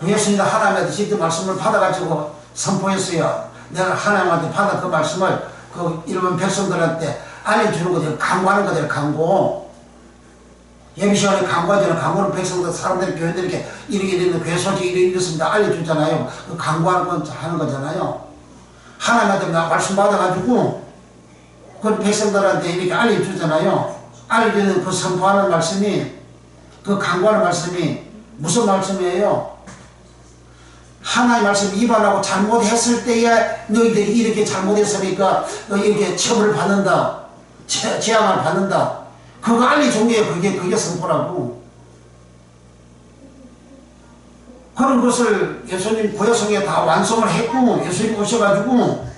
구약 선지자 하나님한테 직접 말씀을 받아가지고 선포했어요. 내가 하나님한테 받아 그 말씀을 그 일본 백성들한테 알려주는 거죠. 강구하는 거죠. 강구. 예비 시간에 강구하잖아요. 강구는 백성들, 사람들이, 교회들에게 이렇게 교회 소식이 이렇습니다. 알려주잖아요. 그 강구하는 건 하는 거잖아요. 하나님한테 말씀 받아가지고 그 백성들한테 이렇게 알려주잖아요. 알려주는 그 선포하는 말씀이 그 강구하는 말씀이 무슨 말씀이에요? 하나님 말씀 위반하고 잘못했을 때에 너희들이 이렇게 잘못했으니까 이렇게 처벌을 받는다. 재앙을 받는다. 그거 알려준 게 그게 선포라고. 그런 것을 예수님 구약성경에 다 완성을 했고 예수님 오셔가지고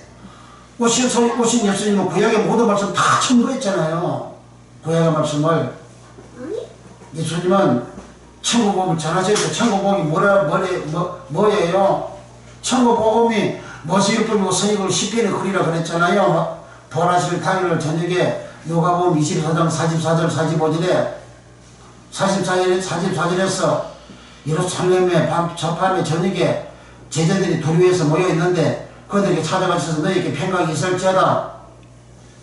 오신 예수님은 구약의 모든 말씀 다 첨부했잖아요. 구약의 말씀을. 예수님은 천국복음을 전하셔서 천국복음이 뭐예요? 천국복음이 모세율법이고 선지자고 시편의 글이라 그랬잖아요. 부활하실 당일 저녁에 누가복음 24장 44절 45절에 44절에서 예루살렘에 저밤에 저녁에 제자들이 두려워해서 모여있는데 그들에게 찾아가셔서 너희에게 평강이 있을지어다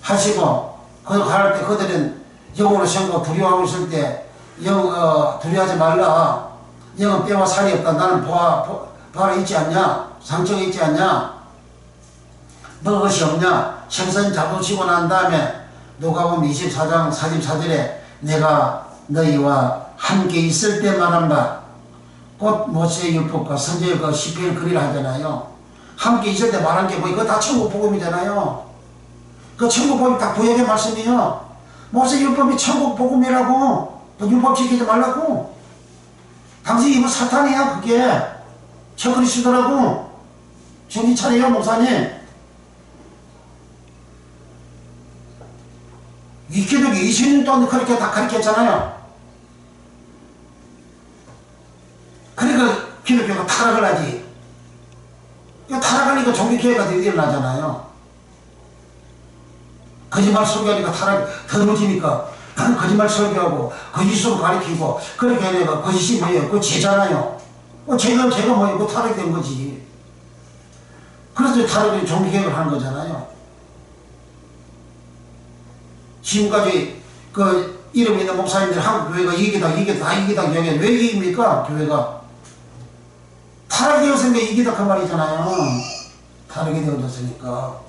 하시고 그들 갈 때 그들은 영으로 생고 두려워하고 있을 때 두려워하지 말라. 영은 뼈와 살이 없다. 나는 부활에 있지 않냐? 상처가 있지 않냐? 먹을 것이 없냐? 생선 잡으시고 난 다음에 누가복음 24장 44절에 내가 너희와 함께 있을 때 말한 바 곧 모세의 율법과 선지의 그 시편 글이라 하잖아요. 함께 있을 때 말한 게 뭐 이거 다 천국복음이잖아요. 그 천국복음이 다 구약의 말씀이에요. 모세의 율법이 천국복음이라고. 율법 지키지 말라고. 당신 이거 사탄이야 그게. 적그리스도라고. 정신 차려요 목사님. 20년 동안 그렇게 다 가르쳤잖아요. 그러니까 기독교가 타락을 하지. 이거 타락하니까 종교개혁가 일어나잖아요. 거짓말 설교하니까 타락 더러워지니까 거짓말 설교하고 거짓으로 가르치고 그렇게 하니까 거짓이 뭐예요? 그거 죄잖아요. 제가 뭐예요? 그거 타락이 된 거지. 그래서 타락이 종교개혁을 하는 거잖아요. 지금까지 그 이름 있는 목사님들 한국 교회가 이기다 여기 왜 이깁니까? 교회가 타락이 되었으니까 이기다 그 말이잖아요. 타락이 되어졌으니까.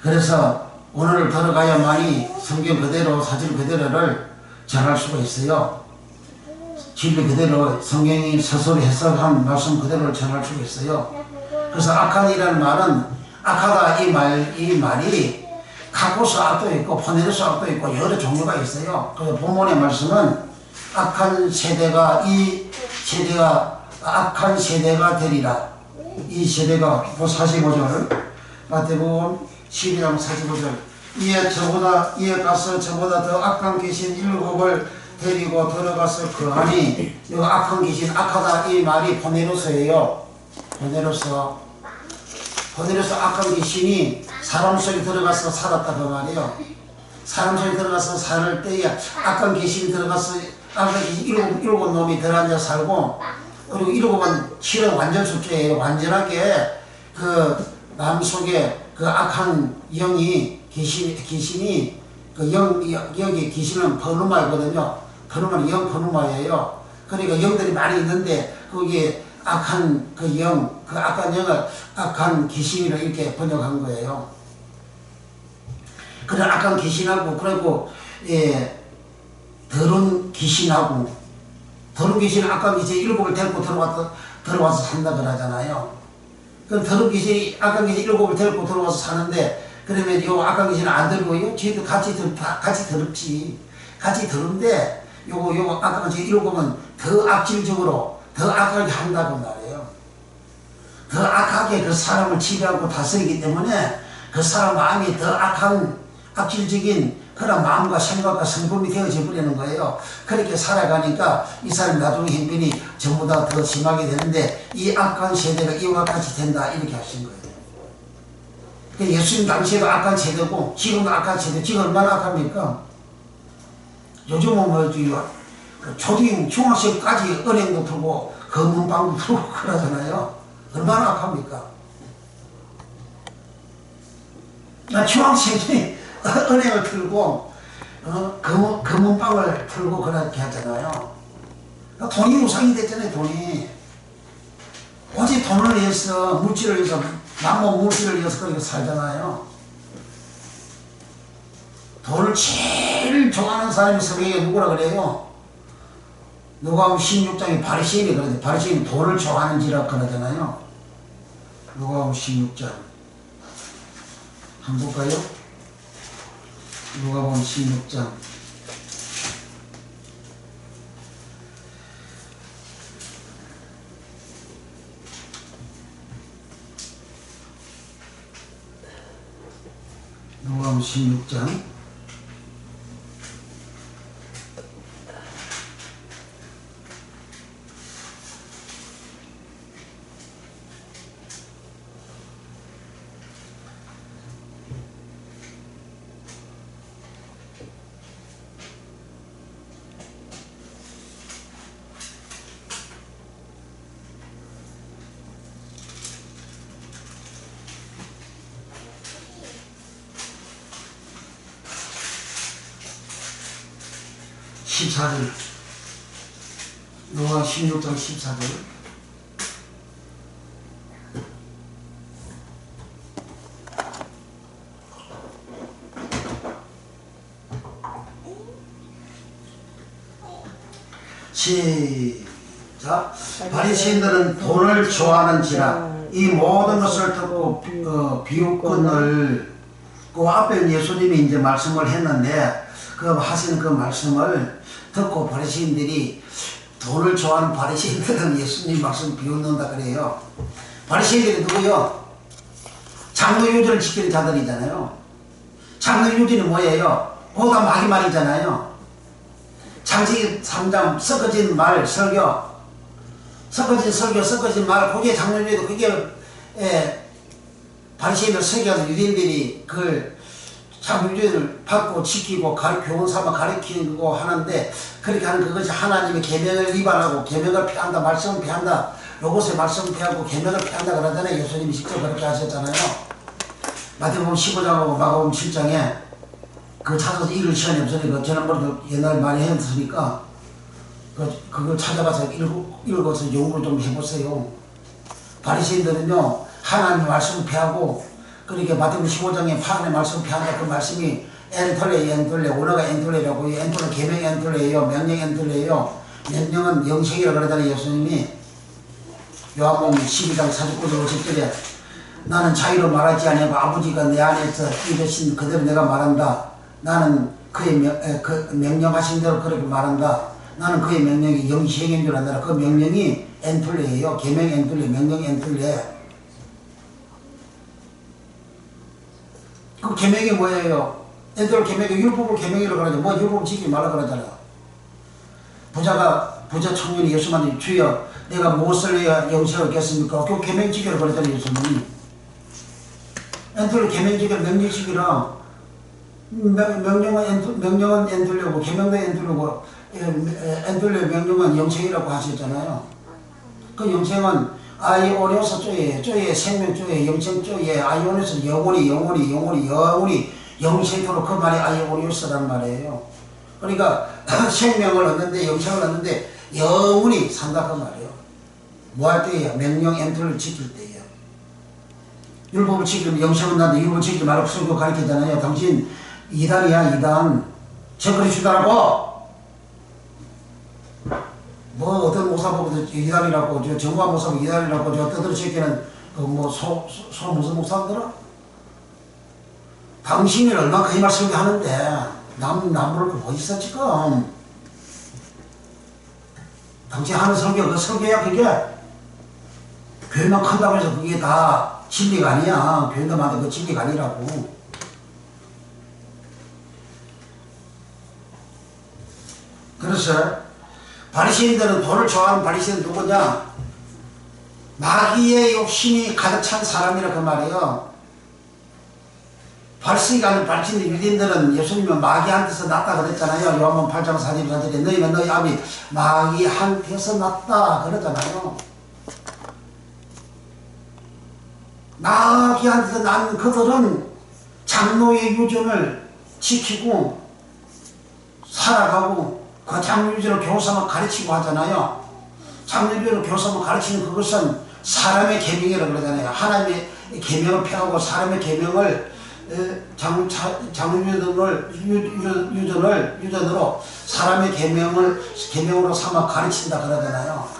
그래서 오늘 들어가야만이 성경 그대로 사실 그대로를 전할 수가 있어요. 진리 그대로 성경이 스스로 해석한 말씀 그대로를 전할 수가 있어요. 그래서 악한이라는 말은 악하다 이 말이 카코스 악도 있고 포네르스 악도 있고 여러 종류가 있어요. 그래서 본문의 말씀은 악한 세대가 악한 세대가 되리라. 이 세대가 45절 마태복음 12장 45절 이에 가서 저보다 더 악한 귀신 7을 데리고 들어가서 거하니 이 악한 귀신 악하다 이 말이 포네르스예요. 포네르스 악한 귀신이 사람 속에 들어가서 살았다 그 말이에요. 사람 속에 들어가서 살 때에 악한 귀신이 들어가서 악한 귀신 일곱 놈이 들어앉아 살고 그리고 7은 실은 완전 숫자예요. 완전하게 그 마음속에 그 악한 영이 귀신이 그 여기 귀신은 퍼누마이거든요. 퍼누마는 영 퍼누마예요. 그러니까 영들이 많이 있는데 거기에 악한 그 영, 그 악한 영을 악한 귀신이라 이렇게 번역한 거예요. 그런 악한 귀신하고 그리고 더러운 귀신하고 더러운 귀신은 악한 귀신 7을 데리고 들어와서 산다 그러잖아요. 그럼 더러운 귀신이 악한 귀신 7을 데리고 들어와서 사는데 그러면 요 악한 귀신은 안 들고요. 쟤도 같이 더럽지. 같이 더럽는데 요거 악한 귀신 7은 더 악질적으로 더 악하게 한다고 말이에요. 더 악하게 그 사람을 지배하고 다스리기 때문에 그 사람 마음이 더 악질적인 그런 마음과 생각과 성품이 되어져 버리는 거예요. 그렇게 살아가니까 이 사람이 나중에 형편이 전부 다 더 심하게 되는데 이 악한 세대가 이와 같이 된다 이렇게 하신 거예요. 예수님 당시에도 악한 세대고 지금도 악한 세대. 지금 얼마나 악합니까? 요즘은 초등 중학생까지 은행도 들고 검은방도 들고 그러잖아요. 얼마나 악합니까? 중학생이 은행을 들고 검은방을 들고 그렇게 하잖아요. 돈이 우상이 됐잖아요. 돈이 오직 돈을 위해서 물질을 위해서 남모 물질을 위해서 그렇게 살잖아요. 돈을 제일 좋아하는 사람이 성경에 누구라 그래요? 누가복음 16장에 바리새인이 그러죠. 바리새인이 돈을 좋아하는지라 그러잖아요. 누가복음 16장 한번 볼까요? 누가복음 16장 누가복음 16장 누가 16장 14절 시작. 바리새인들은 돈을 좋아하는지라 이 모든 것을 듣고 비웃건을 그 앞에 예수님이 이제 말씀을 했는데 그 하시는 그 말씀을 듣고 바리새인들이 돈을 좋아하는 바리새인들은 예수님 말씀 비웃는다 그래요. 바리새인들이 누구요? 장로 유전을 지키는 자들이잖아요. 장로유전이 뭐예요? 그거 다 마귀 말이잖아요. 창세기 3장 섞어진 말 설교, 섞어진 설교, 섞어진 말, 그게 장로유전이고, 그게 바리새인들 설교하는 유대인들이 그 장로유전을 받고 지키고 교훈 삼아 가르치고 하는데, 그렇게 하는 그것이 하나님의 계명을 위반하고 계명을 피한다, 말씀을 피한다, 로고스의 말씀을 피하고 계명을 피한다 그러잖아요. 예수님이 직접 그렇게 하셨잖아요. 마태복음 15장하고 마가복음 7장에 그 찾아서 읽을 시간이 없으니까 지난번에도 옛날 많이 했으니까 그걸 찾아가서 읽어서 연구를 좀 해보세요. 바리새인들은요 하나님 말씀을 피하고, 그러니까 마태복음 15장에 하나님의 말씀을 피한다, 그 말씀이 엔톨레, 원어가 엔톨레라고, 엔톨레 계명 엔톨레예요, 명령 엔톨레예요. 명령은 영생이라고 그러잖아요. 예수님이 요한복음 12장 49절 50절에 나는 자유로 말하지 아니하고 아버지가 내 안에서 이르신 그대로 내가 말한다. 나는 그의 명령하신 대로 그렇게 말한다. 나는 그의 명령이 영시행인 줄 안다. 그 명령이 엔톨레예요. 계명 엔톨레, 명령 엔톨레. 그 계명이 뭐예요? 엔톨레 계명이 율법을 계명이라고 그러죠. 뭐 율법 지키지 말라 그러잖아요. 부자 청년이 예수님한테 주여 내가 무엇을 해야 영생을 얻겠습니까? 그 계명 지키라고 그러잖아요. 예수님이. 엔톨레 계명 지키라, 명령 지키라. 명령은 엔톨레고 계명도 엔톨레고, 엔톨레 명령은 영생이라고 하셨잖아요. 그 영생은 아이오니오스 쪼에 생명 쪼에 영생 쪼에 아이오니오스 영원히 영생토록, 그 말이 아이오니오스라는 말이에요. 그러니까 생명을 얻는데, 영생을 얻는데 영원히 산다 그 말이에요. 뭐 할 때예요? 명령 엔톨레를 지킬 때예요. 율법을 지키면 영생은 나는데 율법을 지키지 말고 설교 가르치잖아요. 당신 이단이야, 이단. 저 그리 주다라고. 뭐 어떤 목사 보고 이단이라고, 저 정과 목사 보고 이단이라고, 저 떠들어 새끼는 그 뭐 무슨 목사들아? 당신이 얼마나 그 말씀을 하는데 남부를 뭐 있어 지금? 당신 하는 설교, 그 설교야 그게. 교회만 큰다고 해서 그게 다 진리가 아니야. 교회만도 그 진리가 아니라고. 그래서 바리새인들은, 돈을 좋아하는 바리새인은 누구냐? 마귀의 욕심이 가득 찬 사람이라 그 말이에요. 바리새인들 유대인들은 예수님은 마귀한테서 났다 그랬잖아요. 요한복음 8장 44절에 너희는 너희 아비 마귀한테서 났다 그러잖아요. 마귀한테서 난 그들은 장로의 유전을 지키고 살아가고, 그 장로유전을 교사만 가르치고 하잖아요. 장로유전을 교사만 가르치는 그것은 사람의 계명이라고 그러잖아요. 하나님의 계명을 폐하고 사람의 계명을 유전으로 사람의 계명으로 삼아 가르친다 그러잖아요.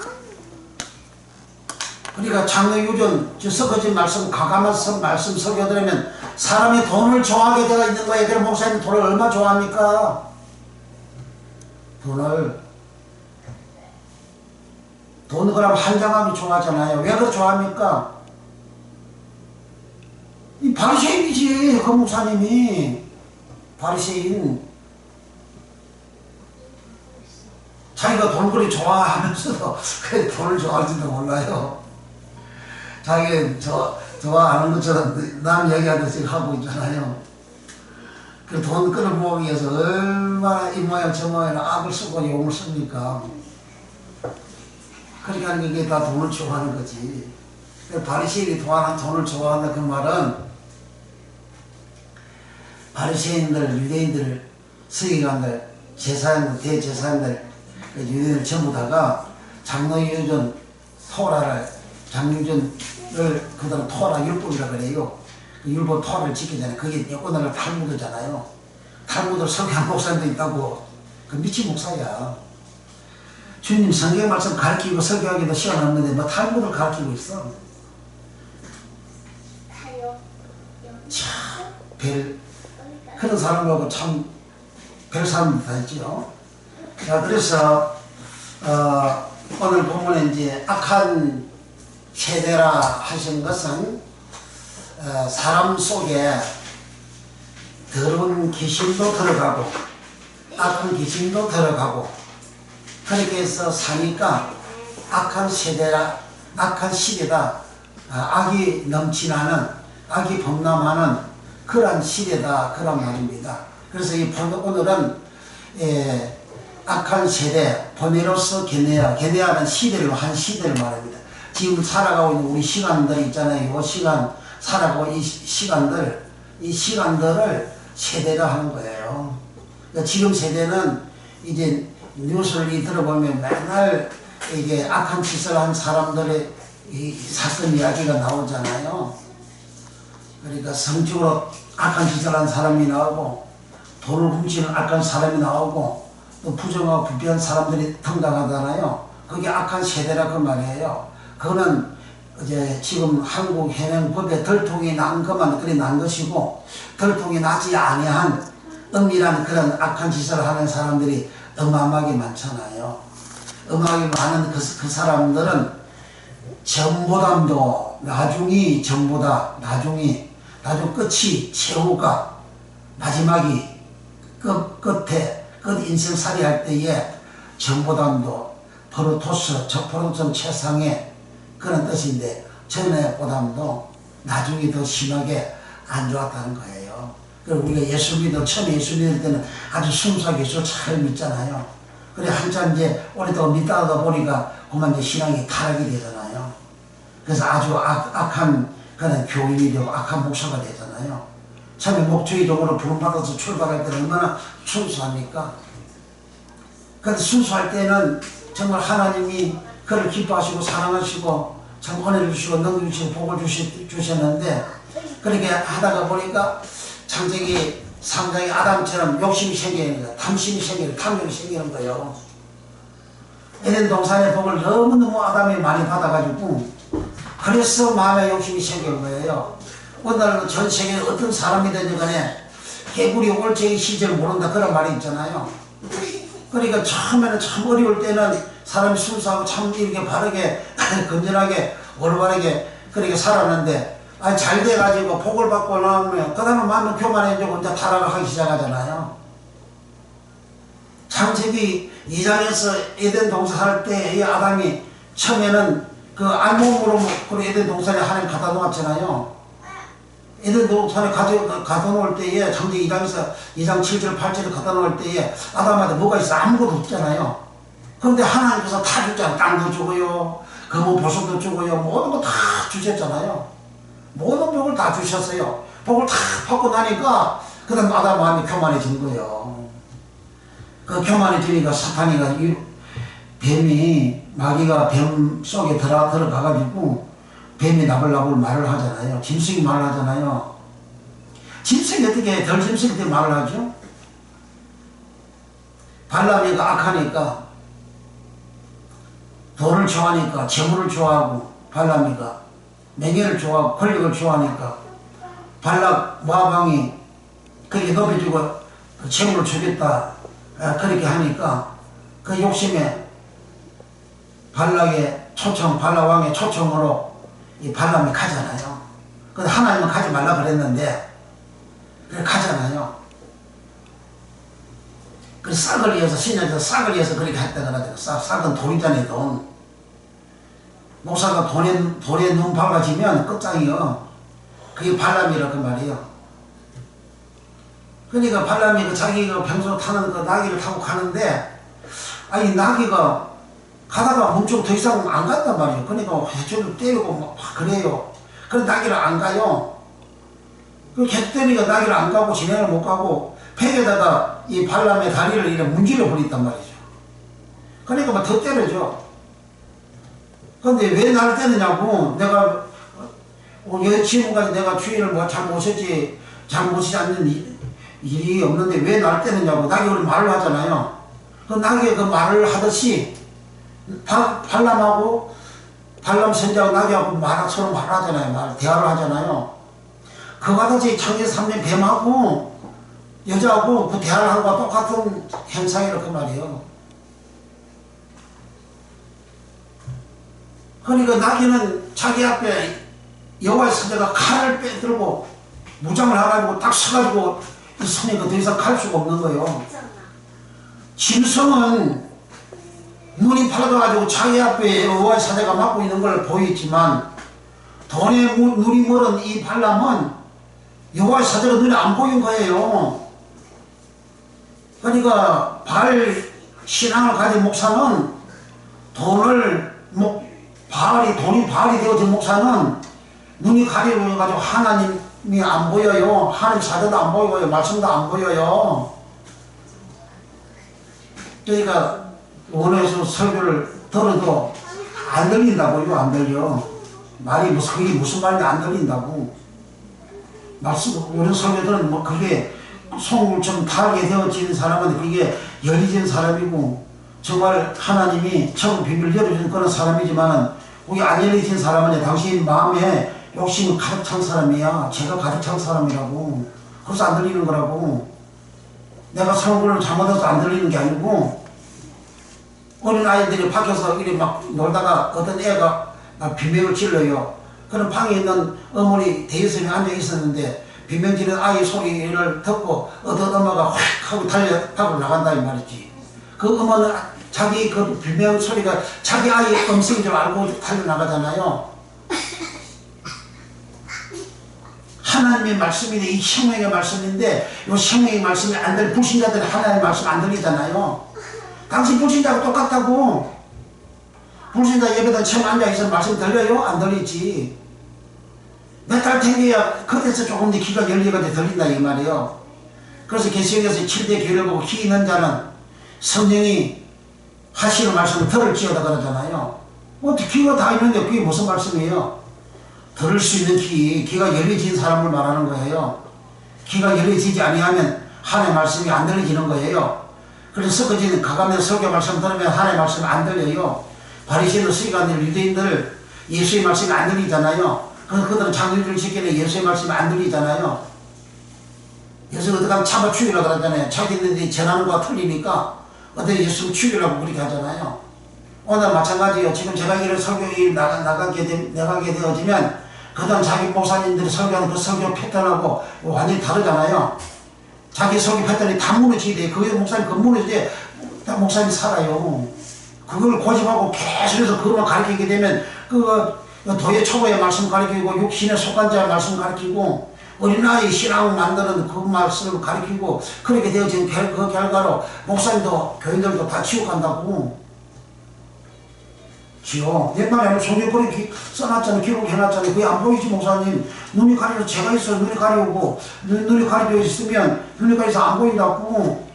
그러니까 장로유전, 섞어진 말씀, 가감한 말씀 설교들으면 사람이 돈을 좋아하게 되어 있는 거예요. 그럼 목사님 돈을 얼마나 좋아합니까? 돈을 그럼 한장하기 좋아하잖아요. 왜 그렇게 좋아합니까? 이 바리새인이지, 그 목사님이. 바리새인. 자기가 돈을 그리 좋아하면서도 그 돈을 좋아하지도 몰라요. 자기 저와 아는 것처럼 남 얘기하듯이 하고 있잖아요. 그 돈 끌어모으기 위해서 얼마나 이 모양 저 모양 악을 쓰고 용을 씁니까? 그렇게 하는 게 다 돈을 좋아하는 거지. 바리새인이 돈을 좋아한다 그 말은, 바리새인들, 유대인들, 서기관들, 제사장들, 대제사장들, 유대인들 전부 다가 장로유전 장로유전을 그다음 토라 율법이라고 그래요. 그 율법 토라를 지키잖아요. 그게 오늘날 탈무드잖아요. 탈무드 설교한 목사님도 있다고. 그 미친 목사야. 주님 성경 말씀 가르치고 설교하기도 시간 없는데 뭐 탈무드를 가르치고 있어. 참 그런 사람하고 참 별 사람들 다 있지요. 자, 그래서 오늘 본문에 이제 악한 세대라 하신 것은 사람 속에 더러운 귀신도 들어가고 악한 귀신도 들어가고 그렇게 해서 사니까 악한 세대라, 악한 시대다, 악이 넘치나는, 악이 범람하는 그런 시대다, 그런 말입니다. 그래서 오늘은 악한 세대, 보네로스 게네아, 게네아는 시대를, 한 시대를 말합니다. 지금 살아가고 있는 우리 시간들 있잖아요. 이 시간, 살아가고 이 시간들을 세대라 하는 거예요. 그러니까 지금 세대는 이제 뉴스를 들어보면 맨날 이게 악한 짓을 한 사람들의 이 사건 이야기가 나오잖아요. 그러니까 성적으로 악한 짓을 한 사람이 나오고, 돈을 훔치는 악한 사람이 나오고, 또 부정하고 부패한 사람들이 등장하잖아요. 그게 악한 세대라 그 말이에요. 그거는 이제 지금 한국 현행법에 덜통이 난 것만 그리 난 것이고, 덜통이 나지 아니한 은밀한 그런 악한 짓을 하는 사람들이 어마어마하게 많잖아요. 어마어마하게 많은 그 사람들은 전보담도 나중이 전보다, 나중 끝이 최후가, 마지막이 끝에 끝 인생살이 할 때에 전보담도 프로토스, 프로토스는 최상의 그런 뜻인데, 전에보담도 나중이 더 심하게 안 좋았다는 거예요. 그리고 우리가 예수 믿어, 처음에 예수 믿을 때는 아주 순수하게 예수 잘 믿잖아요. 그래, 한참 이제 오랫동안 믿다가 보니까 그만 이제 신앙이 타락이 되잖아요. 그래서 아주 악한 그런 교인이 되고 악한 목사가 되잖아요. 처음에 목주의적으로 부름받아서 출발할 때는 얼마나 순수합니까? 그런데 순수할 때는 정말 하나님이 그를 기뻐하시고 사랑하시고 참 은혜를 주시고 능력 주시고 복을 주셨는데, 그렇게 하다가 보니까 창세기 3장의 아담처럼 욕심이 생기는 거예요. 탐심이 생기는, 탐욕이 생기는 거예요. 에덴 동산의 복을 너무너무 아담이 많이 받아가지고 그래서 마음에 욕심이 생긴 거예요. 오늘날 전 세계에 어떤 사람이 되든 간에 개구리 올챙이 시절 모른다 그런 말이 있잖아요. 그러니까 처음에는 참 어려울 때는 사람이 순수하고 참 이렇게 바르게 건전하게 올바르게 그렇게 살았는데, 아니 잘 돼가지고 복을 받고 나오면 그 다음에 마음은 교만해지고 이제 타락을 하기 시작하잖아요. 창세기 2장에서 에덴 동산 할 때 이 아담이 처음에는 그 알몸으로 그 에덴 동산에 하나님 갖다 놓았잖아요. 에덴 동산에 갖다 놓을 때에 창세기 2장에서 2장 7절 8절을 갖다 놓을 때에 아담한테 뭐가 있어? 아무것도 없잖아요. 그런데 하나님께서 다 줬잖아요. 땅도 주고요, 금은 보석도 주고요, 모든 거 다 주셨잖아요. 모든 복을 다 주셨어요. 복을 다 받고 나니까 그 다음 아담 마음이 교만해진 거예요. 그 교만해지니까 사탄이가, 뱀이, 마귀가 뱀 속에 들어가가지고 뱀이 나불나불 말을 하잖아요. 짐승이 말을 하잖아요. 짐승이 어떻게 덜 짐승일 때 말을 하죠? 발람이가 악하니까, 돈을 좋아하니까, 재물을 좋아하고, 발람이가 명예를 좋아하고 권력을 좋아하니까 발락 모압왕이 그렇게 높여주고 재물을 주겠다 그렇게 하니까 그 욕심에 발락의 초청, 발락왕의 초청으로 이 발람이 가잖아요. 근데 하나님은 가지 말라 그랬는데 그래 가잖아요. 그 싹을 위해서, 신에서 싹을 위해서 그렇게 했다 그러더라고요. 싹은 돈이잖아요, 돈. 목사가 돈에 눈 밝아지면 끝장이요. 그게 발람이라 그 말이에요. 그러니까 발람이 그 자기가 평소 타는 그 나귀를 타고 가는데, 아니 나귀가 가다가 멈추고 더 이상 안 간단 말이에요. 그러니까 해초를 때리고 막 그래요. 그래 나귀를 안 가요. 그 해초 때리니까 나귀를 안 가고 진행을 못 가고 팩에다가 이 발람의 다리를 이렇게 문질러 버렸단 말이죠. 그러니까 막 더 때려줘. 근데 왜 나를 때리냐고. 내가 지금까지 내가 주인을 뭐 잘 모시지 않는 일이 없는데 왜 나를 때리냐고. 나귀가 말을 하잖아요. 그 나귀가 그 말을 하듯이 발람하고 발람 선지하고 나귀하고 서로 말을 하잖아요. 대화를 하잖아요. 그와 같이 창세 3년 뱀하고 여자하고 그 대화를 하는 것과 똑같은 현상이라 그 말이에요. 그러니까 나귀는 자기 앞에 여호와의 사자가 칼을 빼들고 무장을 해가지고 딱 서가지고 이 성에가 더 이상 갈 수가 없는 거예요. 짐승은 눈이 밝아가지고 자기 앞에 여호와의 사자가 맡고 있는 걸 보이지만 돈에 눈이 멀은 이 발람은 여호와의 사자가 눈에 안 보인 거예요. 그러니까 신앙을 가진 목사는 돈이 바알이 되어진 목사는 눈이 가려가지고 하나님이 안 보여요. 하나님 사자도 안 보이고요. 말씀도 안 보여요. 그러니까 원에서 설교를 들어도 안 들린다고요. 안 들려. 말이 그게 무슨 말인지 안 들린다고. 이런 설교들은 뭐 그게 송울처럼 달게 되어진 사람은 그게 열리진 사람이고 정말 하나님이 천국 비밀을 열어주는 그런 사람이지만은 그게 안 열리진 사람은 당신 마음에 욕심이 가득 찬 사람이야. 죄가 가득 찬 사람이라고. 그래서 안 들리는 거라고. 내가 설교를 잘못해서 안 들리는 게 아니고 어린 아이들이 밖에서 이렇게 막 놀다가 어떤 애가 막 비명을 질러요. 그런 방에 있는 어머니 대여성이 앉아 있었는데 비명 지르는 아이 소리를 듣고 어떤 엄마가 확 하고 달려가고 나간다 이 말이지. 그 엄마는 자기 그 비명 소리가 자기 아이의 음성인 줄 알고 달려나가잖아요. 하나님의 말씀인데 이 생명의 말씀인데 이 생명의 말씀이 안 들리 불신자들은 하나님의 말씀 안 들리잖아요. 당신 불신자하고 똑같다고. 불신자 예배당 처음 앉아있으면 말씀 들려요? 안 들리지. 몇 달 탱겨야 그때서 조금 더 귀가 열려가지고 들린다 이 말이에요. 그래서 계시록에서 7대 교회를 보고 귀 있는 자는 성령이 하시는 말씀을 들을지어다 그러잖아요. 귀가 다 있는데 그게 무슨 말씀이에요? 들을 수 있는 귀가 열려진 사람을 말하는 거예요. 귀가 열려지지 아니하면 하나님의 말씀이 안 들려지는 거예요. 그래서 섞어지는 가감된 설교 말씀 들으면 하나님의 말씀이 안 들려요. 바리새인들, 서기관들, 유대인들 예수의 말씀이 안 들리잖아요. 그들은 장로들을 지키는 예수의 말씀이 안 들리잖아요. 예수 어떻게 하면 잡아 죽이라고 그러잖아요. 자기들이 전하는 거와 틀리니까 어떻게 예수 죽이라고 그렇게 하잖아요. 오늘 마찬가지예요. 지금 제가 이런 설교에 나가게 되어지면 그다음 자기 목사님들이 설교하는 그 설교 패턴하고 완전히 다르잖아요. 자기 설교 패턴이 다 무너지게 돼요. 그게 목사님 그 무너지게 다 목사님이 살아요. 그걸 고집하고 계속해서 그것만 가르치게 되면 도의 초보의 말씀 가르치고 육신에 속한 자의 말씀 가르치고 어린아이 신앙을 만드는 그 말씀을 가르치고 그렇게 되어진 그 결과로 목사님도 교인들도 다 지옥 간다고. 지옥. 옛날에는 성경 그렇게 써놨잖아요. 기록해놨잖아요. 그게 안 보이지 목사님. 눈이 가려서 죄가 있어. 눈이 가려고. 눈이 가려져 있으면 눈이 가려서 안 보인다고.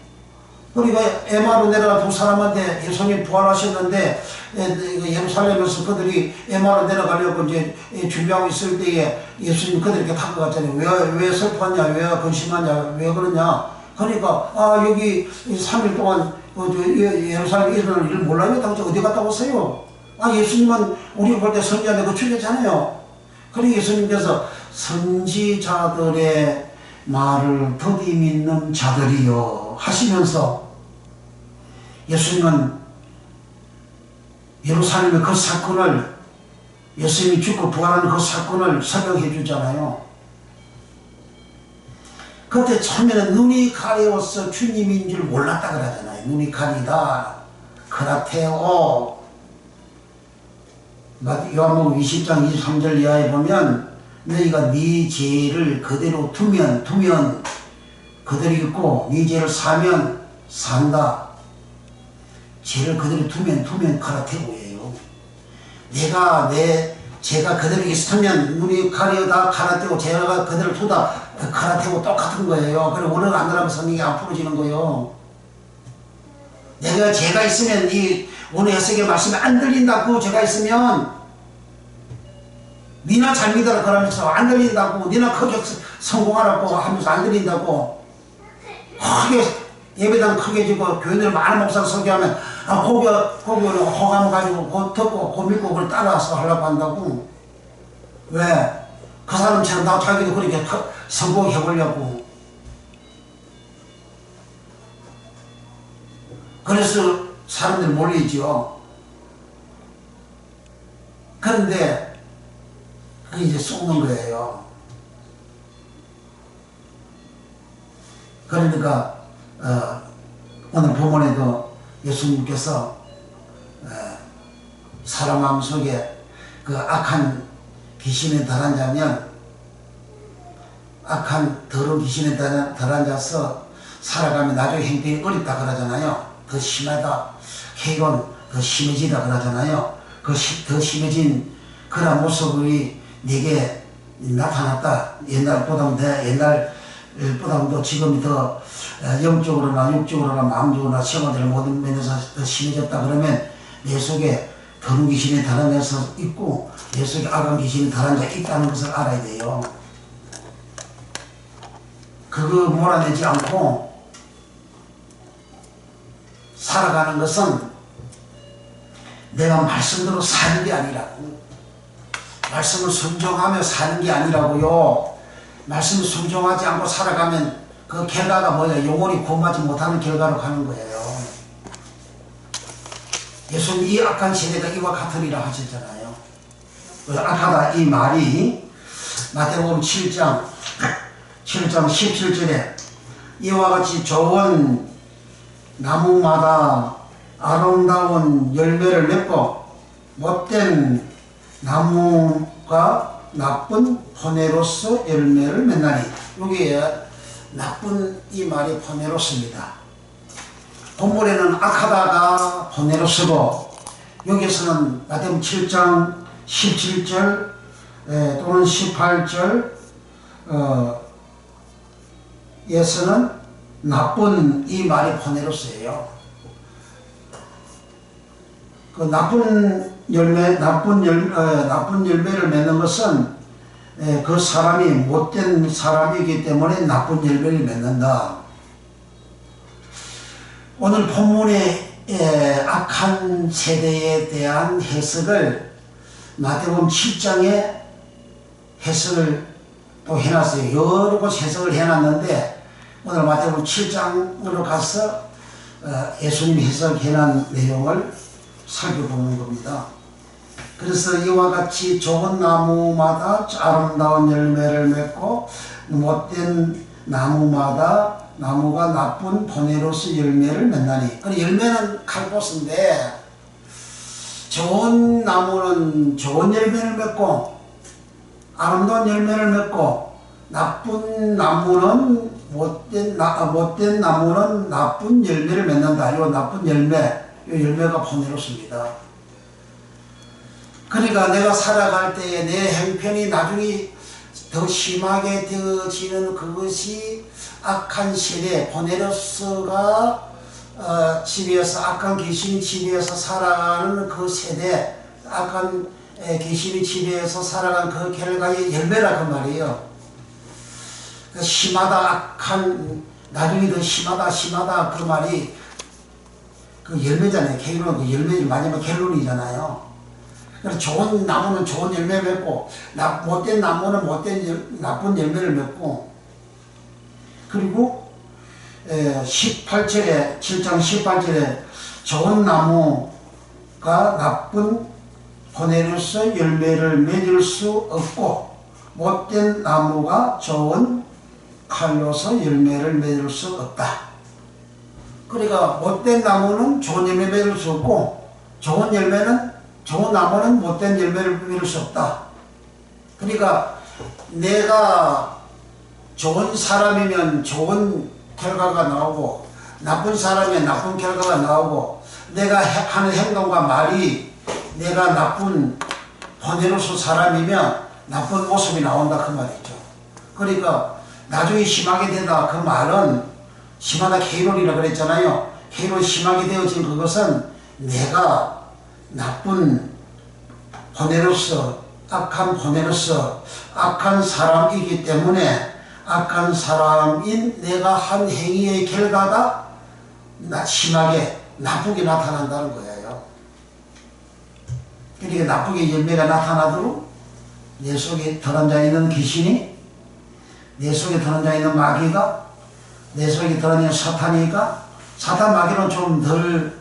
그러니까 에마로 내려가 두 사람한테 예수님 부활하셨는데 예루살렘에서 그들이 에마로 내려가려고 이제 준비하고 있을 때에 예수님 그들에게 타고 갔잖아요. 왜 슬퍼하냐, 왜 근심하냐, 왜 그러냐. 그러니까 여기 3일 동안 예루살렘에 일어날 일을 몰라요? 어디 갔다 오세요? 예수님은 우리가 볼 때 선지자인데 그 죽였잖아요. 그러니까 예수님께서 선지자들의 말을 더디 믿는 자들이요 하시면서 예수님은 예루살렘의 그 사건을 예수님이 죽고 부활하는 그 사건을 설명해 주잖아요. 그때 처음에는 눈이 가려워서 주님인 줄 몰랐다 그러잖아요. 눈이 가리다. 크라테오. 요한복음 20장 23절 이하에 보면 너희가 네 죄를 그대로 두면 그대로 있고 네 죄를 사면 산다. 죄를 그대로 두면 카라테고예요. 내가 내 죄가 그대로 있으면 눈이 가려다 카라테고 죄가 그대로 두다 카라테고 똑같은 거예요. 그리고 원어가 안 들어가면 성경이 안 풀어지는 거예요. 내가 죄가 있으면 이 오늘 해석의 말씀이 안 들린다고. 죄가 있으면 니나 잘 믿어라 그러면서 안 들린다고. 니나 크게 성공하라고 하면서 안 들린다고. 크게 예배당 크게 지고 교인들 많은 목사를 설교하면 거기를 호감 가지고 그 듣고 그 믿고 그걸 따라서 하려고 한다고. 왜? 그 사람처럼 나 자기도 그렇게 성공해 보려고. 그래서 사람들이 몰리죠. 그런데 그게 이제 속는 거예요. 그러니까 오늘 본문에도 예수님께서 사람 마음속에 그 악한 귀신에 덜한 자면, 악한 더러운 귀신에 덜한 자서 살아가면 나중에 행동이 어렵다 그러잖아요. 더 심하다, 캐론 더 심해지다 그러잖아요. 더 심해진 그런 모습이 내게 나타났다. 옛날보다도 지금이 더 영적으로나 육적으로나 마음적으로나 생활의 모든 면에서 더 심해졌다 그러면 내 속에 더러운 귀신이 다른 자서 있고 내 속에 악한 귀신이 다른 자 있다는 것을 알아야 돼요. 그거 몰아내지 않고 살아가는 것은 내가 말씀대로 사는 게 아니라고. 말씀을 순종하며 사는 게 아니라고요. 말씀을 순종하지 않고 살아가면 그 결과가 뭐예요? 영원히 구원받지 못하는 결과로 가는 거예요. 예수님 이 악한 세대가 이와 같으리라 하셨잖아요. 악하다 이 말이 마태복음 7장 17절에 이와 같이 좋은 나무마다 아름다운 열매를 맺고 못된 나무가 나쁜 포네로스 열매를 맺나니, 여기에 나쁜 이 말이 포네로스입니다. 본문에는 악하다가 포네로스고 여기서는 마태복음 7장 17절 또는 18절 에서는 나쁜 이 말이 포네로스예요. 그 나쁜 열매를 맺는 것은 그 사람이 못된 사람이기 때문에 나쁜 열매를 맺는다. 오늘 본문의 악한 세대에 대한 해석을 마태복음 7장에 해석을 또 해놨어요. 여러 곳 해석을 해놨는데 오늘 마태복음 7장으로 가서 예수님이 해석해놓은 내용을 살펴보는 겁니다. 그래서 이와 같이 좋은 나무마다 아름다운 열매를 맺고 못된 나무마다 나무가 나쁜 포네로스 열매를 맺나니. 열매는 칼보스인데 좋은 나무는 좋은 열매를 맺고 아름다운 열매를 맺고 나쁜 나무는 못된 나무는 나쁜 열매를 맺는다. 이 나쁜 열매, 이 열매가 포네로스입니다. 그러니까 내가 살아갈 때에 내 형편이 나중에 더 심하게 되어지는 그것이 악한 세대, 포네로스가 지배해서 악한 귀신이 지배해서 살아가는 그 세대, 악한 귀신이 지배해서 살아가는 그 결과의 열매라 그 말이에요. 심하다, 악한, 나중에 더 심하다 그 말이 그 열매잖아요. 켈론, 그 열매 마지막 켈론이잖아요. 그래서 좋은 나무는 좋은 열매 맺고 못된 나무는 나쁜 열매를 맺고, 그리고 18절에 7장 18절에 좋은 나무가 나쁜 포네로스 열매를 맺을 수 없고 못된 나무가 좋은 칼로서 열매를 맺을 수 없다. 그러니까 못된 나무는 좋은 열매 맺을 수 없고 좋은 나무는 못된 열매를 맺을 수 없다. 그러니까 내가 좋은 사람이면 좋은 결과가 나오고 나쁜 사람이면 나쁜 결과가 나오고, 내가 하는 행동과 말이 내가 나쁜 포네로스 사람이면 나쁜 모습이 나온다 그 말이죠. 그러니까 나중에 심하게 되다 그 말은 심하다 케이론이라 그랬잖아요. 케이론 심하게 되어진 그것은 내가 나쁜 포네로스, 악한 포네로스, 악한 사람이기 때문에 악한 사람인 내가 한 행위의 결과가 심하게 나쁘게 나타난다는 거예요. 그러니까 나쁘게 열매가 나타나도록 내 속에 들어앉아 있는 귀신이, 내 속에 들어앉아 있는 마귀가, 내 속에 들어앉아 있는 사탄이가, 사탄 마귀는 좀 덜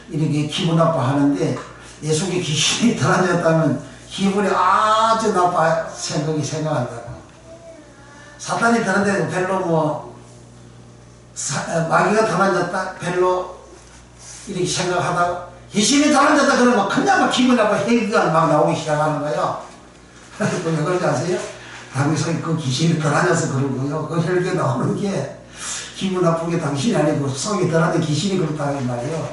이렇게 기분 나빠하는데 내 속에 귀신이 들어앉았다면 기분이 아주 나빠 생각한다고. 사탄이 드는데 별로 마귀가 달아졌다 별로 이렇게 생각하다가 귀신이 달아졌다 그러면 그냥 막 기분 나빠 헬기가 막 나오기 시작하는 거예요. 왜 그런지 아세요? 당신이 그 귀신이 달아져서 그런 거예요. 그 헬기가 나오는 게 기분 나쁘게 당신이 아니고 속이 달아진 귀신이 그렇다는 말이에요.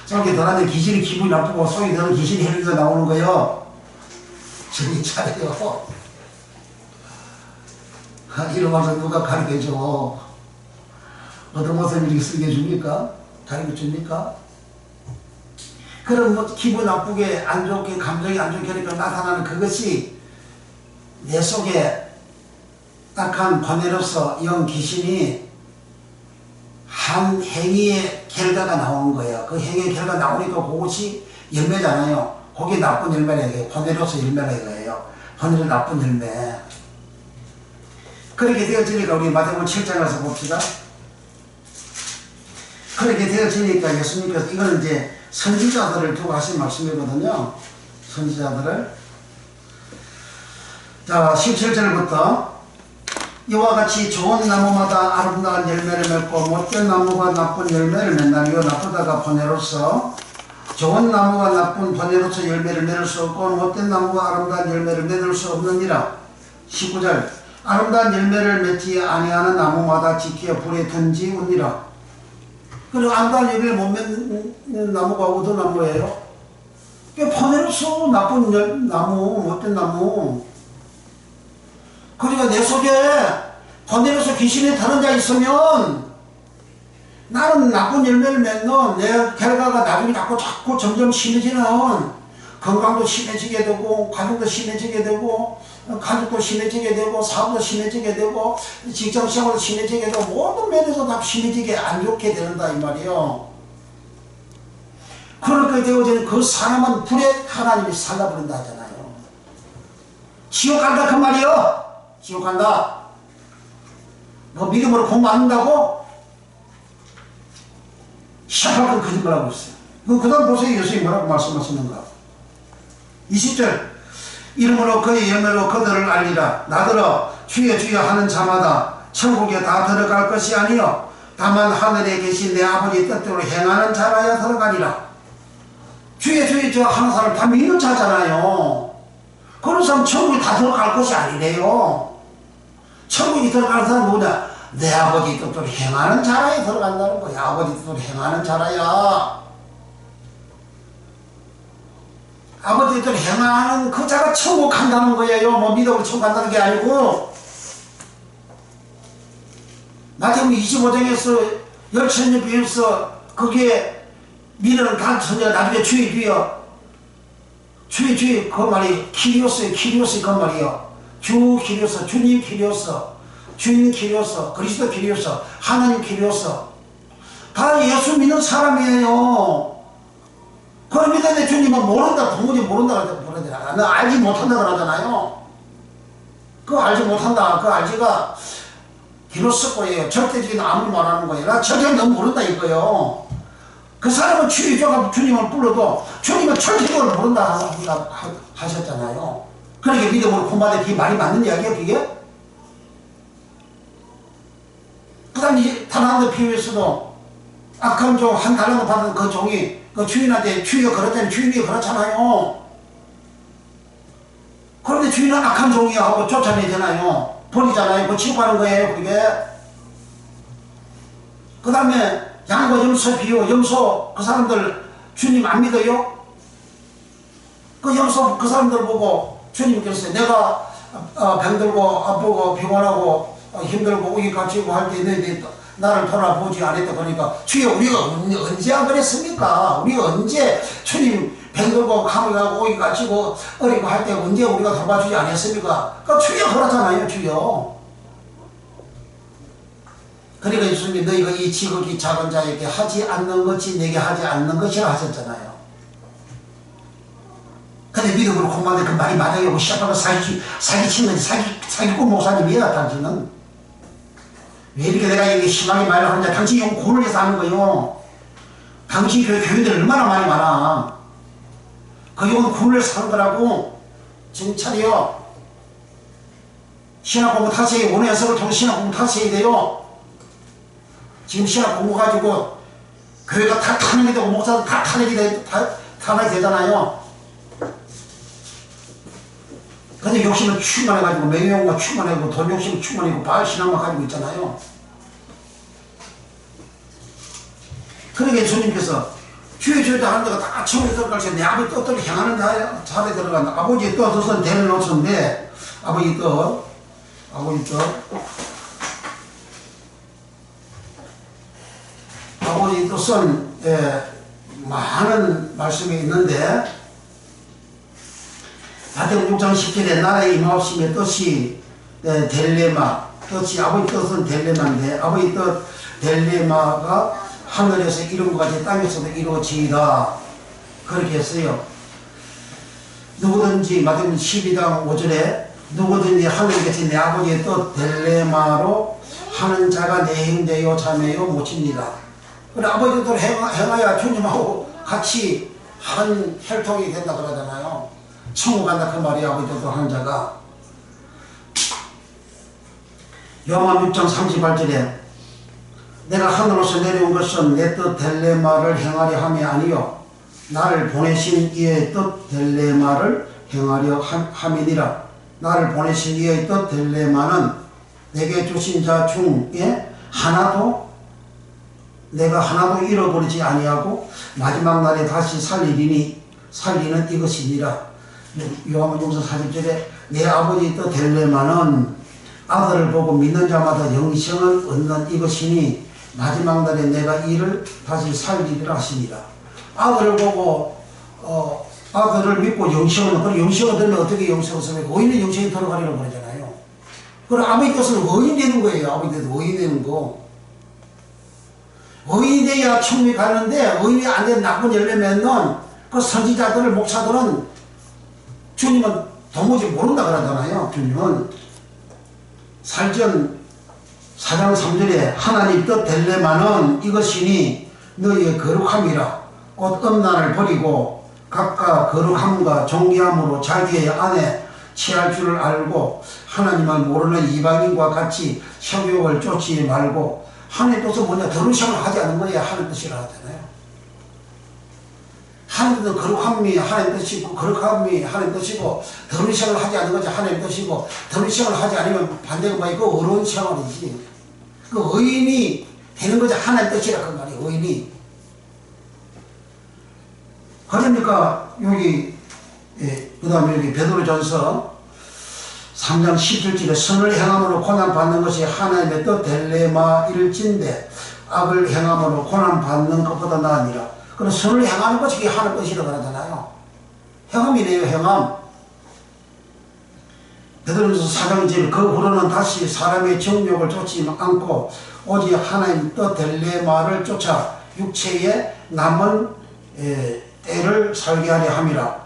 속이 달아진 귀신이 기분이 나쁘고 속이 달아진 귀신이 헬기가 나오는 거예요. 정신 차려요. 이런 말씀 누가 가르쳐줘? 어떤 것을 이렇게 쓰게 해줍니까? 가르쳐 줍니까? 그럼 뭐 기분 나쁘게 안 좋게 감정이 안 좋게 하니까 나타나는 그것이 내 속에 악한 번뇌로서 영 귀신이 한 행위의 결과가 나오는 거예요. 그 행위의 결과가 나오니까 그것이 열매잖아요. 그게 나쁜 열매라 이거예요. 번뇌로서 열매라 이거예요. 번뇌로 나쁜 열매. 그렇게 되어지니까 우리 마태복음 7장 가서 봅시다. 그렇게 되어지니까 예수님께서 이거는 이제 선지자들을 두고 하신 말씀이거든요. 선지자들을. 자, 17절부터 이와 같이 좋은 나무마다 아름다운 열매를 맺고 못된 나무가 나쁜 열매를 맺나니요. 나쁘다가 번뇌로서 좋은 나무가 나쁜 번뇌로서 열매를 맺을 수 없고 못된 나무가 아름다운 열매를 맺을 수 없느니라. 19절 아름다운 열매를 맺지 아니하는 나무마다 지켜 불에 던지우니라. 그리고 아름다운 열매를 못 맺는 나무가 어떤 나무예요? 번뇌로서 나쁜 나무, 못된 나무. 그러니까 내 속에 번뇌로서 귀신이 다른 자 있으면 나는 나쁜 열매를 맺는 내 결과가 나중에 자꾸 점점 심해지는 건강도 심해지게 되고 가족도 심해지게 되고 가족도 심해지게 되고 사업도 심해지게 되고 직장생활도 심해지게 되고 모든 면에서 다 심해지게 안 좋게 된다 이 말이에요. 그렇게 되어지는 그 사람은 불에 하나님이 살라버린다 하잖아요. 지옥 간다 그 말이요. 지옥 간다. 뭐 믿음으로 공부 안 한다고? 시작하고 거짓말하고 있어요. 그 다음 보세요. 예수님이 뭐라고 말씀하시는가. 20절 이름으로 그의 열매로 그들을 알리라. 나더러 주여 주여 하는 자마다 천국에 다 들어갈 것이 아니요 다만 하늘에 계신 내 아버지 뜻대로 행하는 자라야 들어가리라. 주여 주여 저 하는 사람 다 믿는 자잖아요. 그런 사람 천국에 다 들어갈 것이 아니래요. 천국에 들어가는 사람 누구냐? 내 아버지 뜻대로 행하는 자라야 들어간다는 거야. 아버지 뜻대로 행하는 자라야. 아버지 뜻대로 행하는 그 자가 천국 간다는 거예요. 뭐 믿음으로 천국 간다는 게 아니고. 마태복음 25장에서 열천년 비유에서 그게 믿는 단천녀 나중에 주의 비어 주의 그 말이 키리오스예요. 키리오스 그 말이요. 주 키리오스, 주님 키리오스, 주님 키리오스, 그리스도 키리오스, 하나님 키리오스 다 예수 믿는 사람이에요. 그걸 믿는데 주님은 모른다, 도무지 모른다 그러잖아. 너 알지 못한다 그러잖아요. 그거 알지 못한다. 그 알지가 기로스 거예요. 절대적인 아무리 말하는 거예요. 나 절대 너무 모른다 이거예요. 그 사람은 주의조가 주님을 불러도 주님은 절대적으로 모른다 하셨잖아요. 그러니까 믿음으로 공부하는데 그게 말이 맞는 이야기야 그게? 그 다음에 달란트 비유에서도 악한 종 한 달란트 받은 그 종이 그 주인한테 주인이 그렇다니 주인이 그렇잖아요. 그런데 주인은 악한 종이야 하고 쫓아내잖아요. 버리잖아요. 그 취급하는 거예요 그게. 그 다음에 양과 염소 비유, 염소 그 사람들 주님 안 믿어요? 그 염소 그 사람들 보고 주님께서 내가 병들고 아프고 피곤하고 힘들고 우기 갇히고 할 때 너희들이 나를 돌아보지 않았다 그러니까 주여 우리가 언제 안 그랬습니까? 우리가 언제 주님 병들고 감을 가고 우기 갇히고 어리고 할 때 언제 우리가 돌봐주지 않았습니까? 그러니까 주여 그렇잖아요 주여. 그러니까 예수님이 너희가 이 지극히 작은 자에게 하지 않는 것이 내게 하지 않는 것이라 하셨잖아요. 근데 믿음으로 공부하는데 그 말이 맞아요. 시작하면 사기치는 거지. 사기꾼 목사님이야 당신은. 왜 이렇게 내가 이렇게 심하게 말을 하느냐. 당신이 용 고를 해서 하는 거요. 당신 교인들 얼마나 많이 많아. 그 용은 고를 해서 하는 거라고. 정신 차려. 신학 공부 다시 해. 원의 해석을 통해 신학 공부 다시 해야 돼요. 지금 신학 공부 가지고 교회가 다 탄핵이 되고 목사도 다 탄핵이 되잖아요. 근데 욕심을 충만해가지고 명예욕만 충만해고 돈 욕심을 충만해고 바알신앙만 가지고 있잖아요. 그러니까 주님께서 주여 하는 데가 다 천국에 들어갈 때 내 아버지 뜻대로 향하는 자리에 들어간다. 아버지의 뜻은 대를 놓쳤는데 아버지 뜻 뜻은 많은 말씀이 있는데 마태복음 6장 10절에 나라의 임하옵심의 뜻이 델레마 뜻이 아버지 뜻은 델레마인데 아버지 뜻 델레마가 하늘에서 이룬 것 같이 땅에서도 이루어지이다 그렇게 했어요. 누구든지 마태복음 12장 5절에 누구든지 하늘에 계신 내 아버지의 뜻 델레마로 하는 자가 내 형제요 자매요 모칩니다. 그래 아버지 뜻을 행하여 주님하고 같이 한 혈통이 된다 그러잖아요. 천국 간다 그 말이야. 아버지 뜻을 하는 자가. 요한복음 6장 38절에 내가 하늘로서 내려온 것은 내 뜻 델레마를 행하려 함이 아니요 나를 보내신 이의 뜻 델레마를 행하려 함이니라. 나를 보내신 이의 뜻 델레마는 내게 주신 자 중에 내가 하나도 잃어버리지 아니하고 마지막 날에 다시 살리는 이것이니라. 요한복음 4절에 내 아버지 뜻 델레마는 아들을 보고 믿는 자마다 영생을 얻는 이것이니 마지막 날에 내가 이를 다시 살리리라 하시니라. 아들을 보고 아들을 믿고 영생을 얻는, 영생을 얻으면 어떻게 영생을 얻습니까? 의인은 영생에 들어가리라고 그러잖아요. 그럼 아버지 뜻은 의인 되는 거예요. 아버지 뜻은 의인 되는 거. 의인이 돼야 천국에 가는데 의인이 안 되는 나쁜 열매맺는 그 선지자들을 목사들은 주님은 도무지 모른다 그러잖아요. 주님은 살전 4장 3절에 하나님 뜻 델레마는 이것이니 너희의 거룩함이라. 곧 음란을 버리고 각각 거룩함과 정리함으로 자기의 안에 취할 줄을 알고 하나님을 모르는 이방인과 같이 성욕을 쫓지 말고. 하나님 뜻은 뭐냐? 더러움을 하지 않는 거예요. 하나님 뜻이라 하잖아요. 하나님 뜻은 거룩함이 하나님 뜻이고 거룩함이 하나님 뜻이고 더러움을 하지 않는 것이 하나님 뜻이고 더러움을 하지 않으면 반대가 뭐예요? 그 어려운 생활이지. 그 의인이 되는 것이 하나님 뜻이라 그 말이에요. 의인이. 그러니까 여기 그 다음에 여기 베드로전서 3장 17절에 선을 행함으로 고난받는 것이 하나님의 뜻 델레마일진데 악을 행함으로 고난받는 것보다 나으니라. 그럼 선을 행하는 것이 하나님의 뜻이라고 그러잖아요. 행함이래요. 행함. 베드로전서 4장 1절 그 후로는 다시 사람의 정욕을 쫓지 않고 오직 하나님 뜻 델레마를 쫓아 육체에 남은 때를 살게 하려 함이라.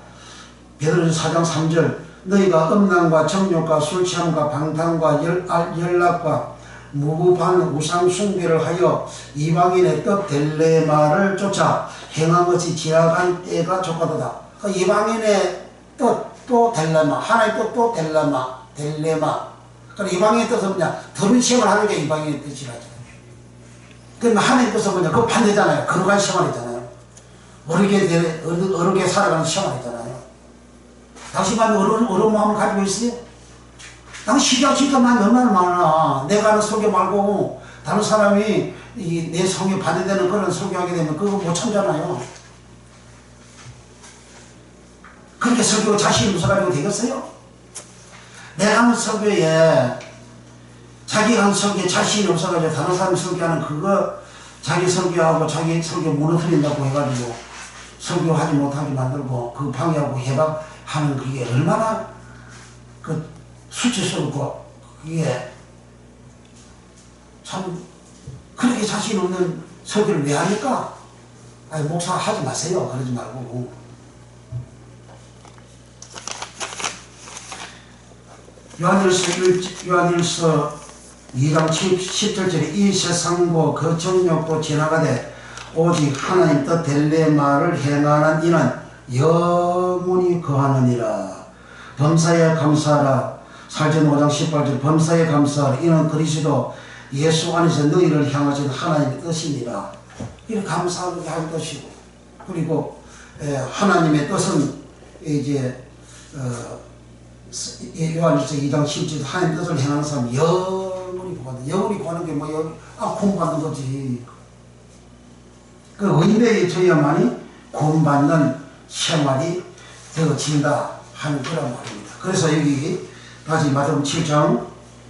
베드로전서 4장 3절 너희가 음란과 정욕과 술취함과 방탕과 연락과 무부한 우상 숭배를 하여 이방인의 뜻 델레마를 쫓아 행한 것이 지나간 때가 족하도다. 그 이방인의 뜻도 델레마, 하나의 뜻도 델레마. 그럼 이방인의 뜻은 뭐냐? 더러운 생활을 하는 게 이방인의 뜻이라죠. 그럼 하나의 뜻은 뭐냐? 그거 반대잖아요. 거룩한 생활이잖아요. 어렵게 살아가는 생활이잖아요. 당신만 어려운 마음을 가지고 있어요? 당신 시기가 얼마나 많아. 내가 하는 설교 말고 다른 사람이 내 성에 반대되는 그런 설교하게 되면 그거 못 참잖아요. 그렇게 설교 자신이 없어가지고 되겠어요? 내가 하는 설교에 자기가 하는 설교에 자신이 없어가지고 다른 사람 설교하는 그거 자기 설교하고 자기 설교 무너뜨린다고 해가지고 설교하지 못하게 만들고 그 방해하고 해박하는 그게 얼마나 그 수치스럽고 그게 참 그렇게 자신 없는 설교를 왜 합니까? 아니 목사 하지 마세요. 그러지 말고. 요한일서 2장 10절에 이 세상과 그 정욕도 지나가되 오직 하나님 뜻 델레마를 행하는 이는 영원히 거하느니라. 범사에 감사하라. 살전 5장 18절 범사에 감사하라. 이는 그리스도 예수 안에서 너희를 향하신 하나님의 뜻입니다. 이렇게 감사하게 할 것이고, 그리고 하나님의 뜻은 이제 요한일서 2장 10절 하나님 뜻을 행하는 사람은 영원히 구한다. 영원히 구하는 게 뭐야? 구원받는 거지. 그 의인에게 저야만이 구원받는 생활이 되어진다 하는 거란 말입니다. 그래서 여기 다시 마태복음 7장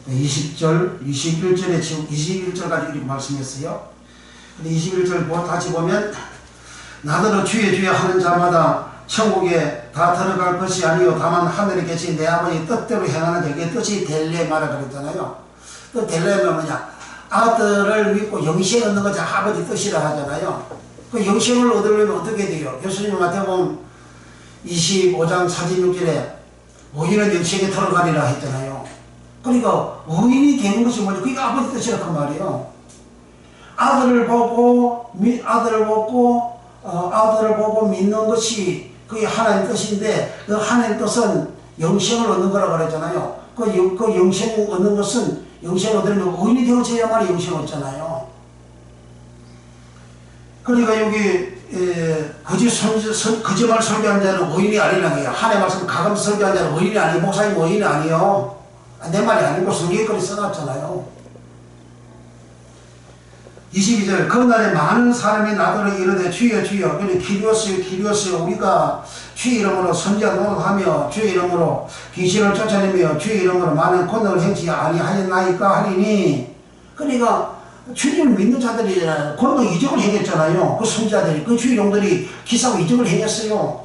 20절, 21절에 지금 21절까지 이렇게 말씀했어요. 근데 21절 다시 보면 나더러 주의 주의 하는 자마다 천국에 다 들어갈 것이 아니요 다만 하늘에 계신 내 아버지 뜻대로 행하는 자에게 뜻이 될래 마라 그랬잖아요. 그 될래면 뭐냐? 아들을 믿고 영생을 얻는 것이 아버지 뜻이라 하잖아요. 그 영생을 얻으려면 어떻게 돼요? 예수님 마태복음 25장 46절에 의인은 영생에 들어가리라 했잖아요. 그러니까 의인이 되는 것이 뭐냐? 그게 아버지 뜻이라 그 말이에요. 아들을 보고 믿는 것이 그게 하나님 뜻인데, 그 하나님 뜻은 영생을 얻는 거라고 그랬잖아요. 그 영생을 얻는 것은 영생을 얻으려면 의인이 되어져야만 영생을 얻잖아요. 그러니까 여기 거짓말 설교한 자는 의인이 아니라는 거예요. 하나님 말씀 가감 설교한 자는 의인이 아니에요. 목사님 의인이 아니에요. 내 말이 아니고 성경에 그리 써놨잖아요. 22절 그날에 많은 사람이 나더러 이르되 주여 주여 기리었어요 우리가 주의 이름으로 선지자 노릇하며 주의 이름으로 귀신을 쫓아내며 주의 이름으로 많은 권능을 행치 아니하였나이까 하리니. 그러니까 주님을 믿는 자들이잖아요. 권능 이적을 행했잖아요. 그 선지자들이 그 주의종들이 기사고 이적을 행했어요.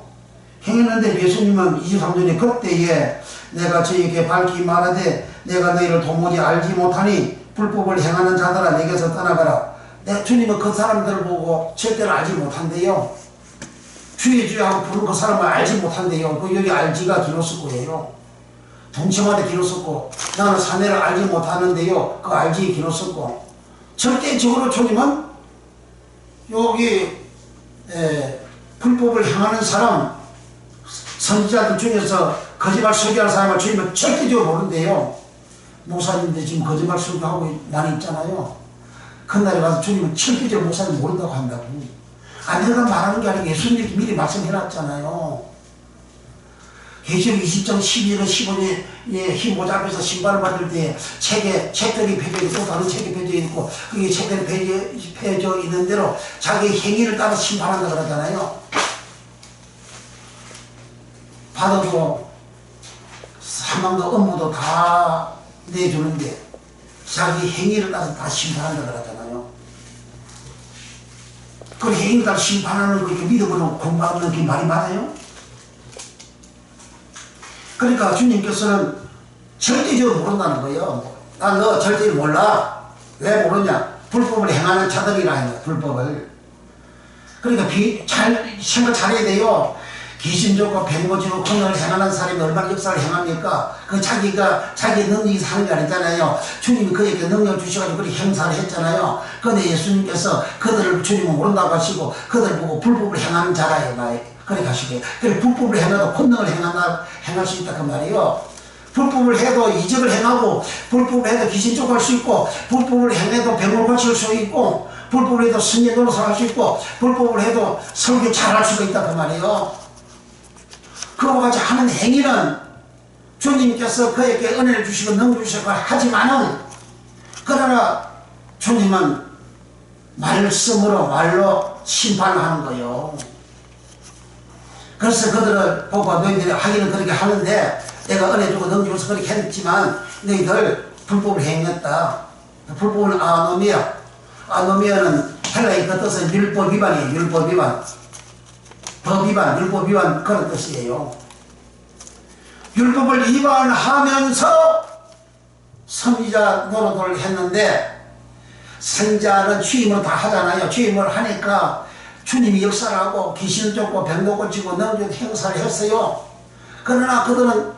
행했는데 예수님은 23절에 그때에 내가 저에게 밝히 말하되 내가 너희를 도무지 알지 못하니 불법을 행하는 자들아 내게서 떠나가라. 주님은 그 사람들을 보고 절대로 알지 못한대요. 주의 주의 하고 부른 그 사람을 알지 못한대요. 그 여기 알지가 기노스코예요. 동치마다 기노스코. 나는 사내를 알지 못하는데요. 그 알지 기노스코. 절대적으로 주님은 여기 불법을 행하는 사람, 선지자들 중에서 거짓말 설교하는 사람을 주님은 절대적으로 모른대요. 목사님들 지금 거짓말 설교하고 많이 있잖아요. 그날에 가서 주님은 철저히 목사님 모른다고 한다고. 내가 말하는 게 아니고 예수님이 미리 말씀해놨잖아요. 계시록 20장 12절 15절에 흰 모자 앞에서 신발을 받을 때 책들이 펴져 있고 다른 책이 펴져 있고 그게 책들이 펴져 있는 대로 자기 행위를 따라 심판한다 그러잖아요. 받아주고 사망도 업무도 다 내주는데 자기 행위를 따라서 다 심판한다 그러잖아요. 그 행위를 따라 심판하는 거 믿음으로 공부하는 게 말이 많아요? 그러니까 주님께서는 절대적으로 모른다는 거예요. 너 절대 몰라. 왜 모르냐? 불법을 행하는 자들이라 해요. 불법을. 그러니까 생각 잘해야 돼요. 귀신 좋고 뱀고 지고 권능을 행하는 사람이 얼마나 역사를 행합니까? 그 자기가 자기 능력이 사는 게 아니잖아요. 주님이 그에게 능력을 주셔가지고 그렇게 행사를 했잖아요. 그런데 예수님께서 그들을 주님은 모른다고 하시고 그들 보고 불법을 행하는 자라요. 그렇게 하시게. 그래 불법을 행해도 권능을 행할 수 있다 그 말이에요. 불법을 해도 이적을 행하고 불법을 해도 귀신 쫓아갈 수 있고 불법을 행해도 병을 고칠 수 있고 불법을 해도 승리 노릇을 할 수 있고 불법을 해도 설교 잘할 수가 있다 그 말이에요. 그와 같이 하는 행위는 주님께서 그에게 은혜를 주시고 능력을 주시고 하지만은 그러나 주님은 말로 심판을 하는 거예요. 그래서 그들을 보고 너희들이 하기는 그렇게 하는데 내가 은혜 주고 능력을 줘서 그렇게 했지만 너희들 불법을 행했다. 불법은 아노미아. 아노미아는 헬라의 그 뜻은 율법 위반이에요. 율법 위반. 법 위반, 율법 위반 그런 뜻이에요. 율법을 위반하면서 선지자 노릇을 했는데 선지자는 취임을 다 하잖아요. 취임을 하니까 주님이 역사를 하고 귀신을 쫓고 병도 고치고 능력 행사를 했어요. 그러나 그들은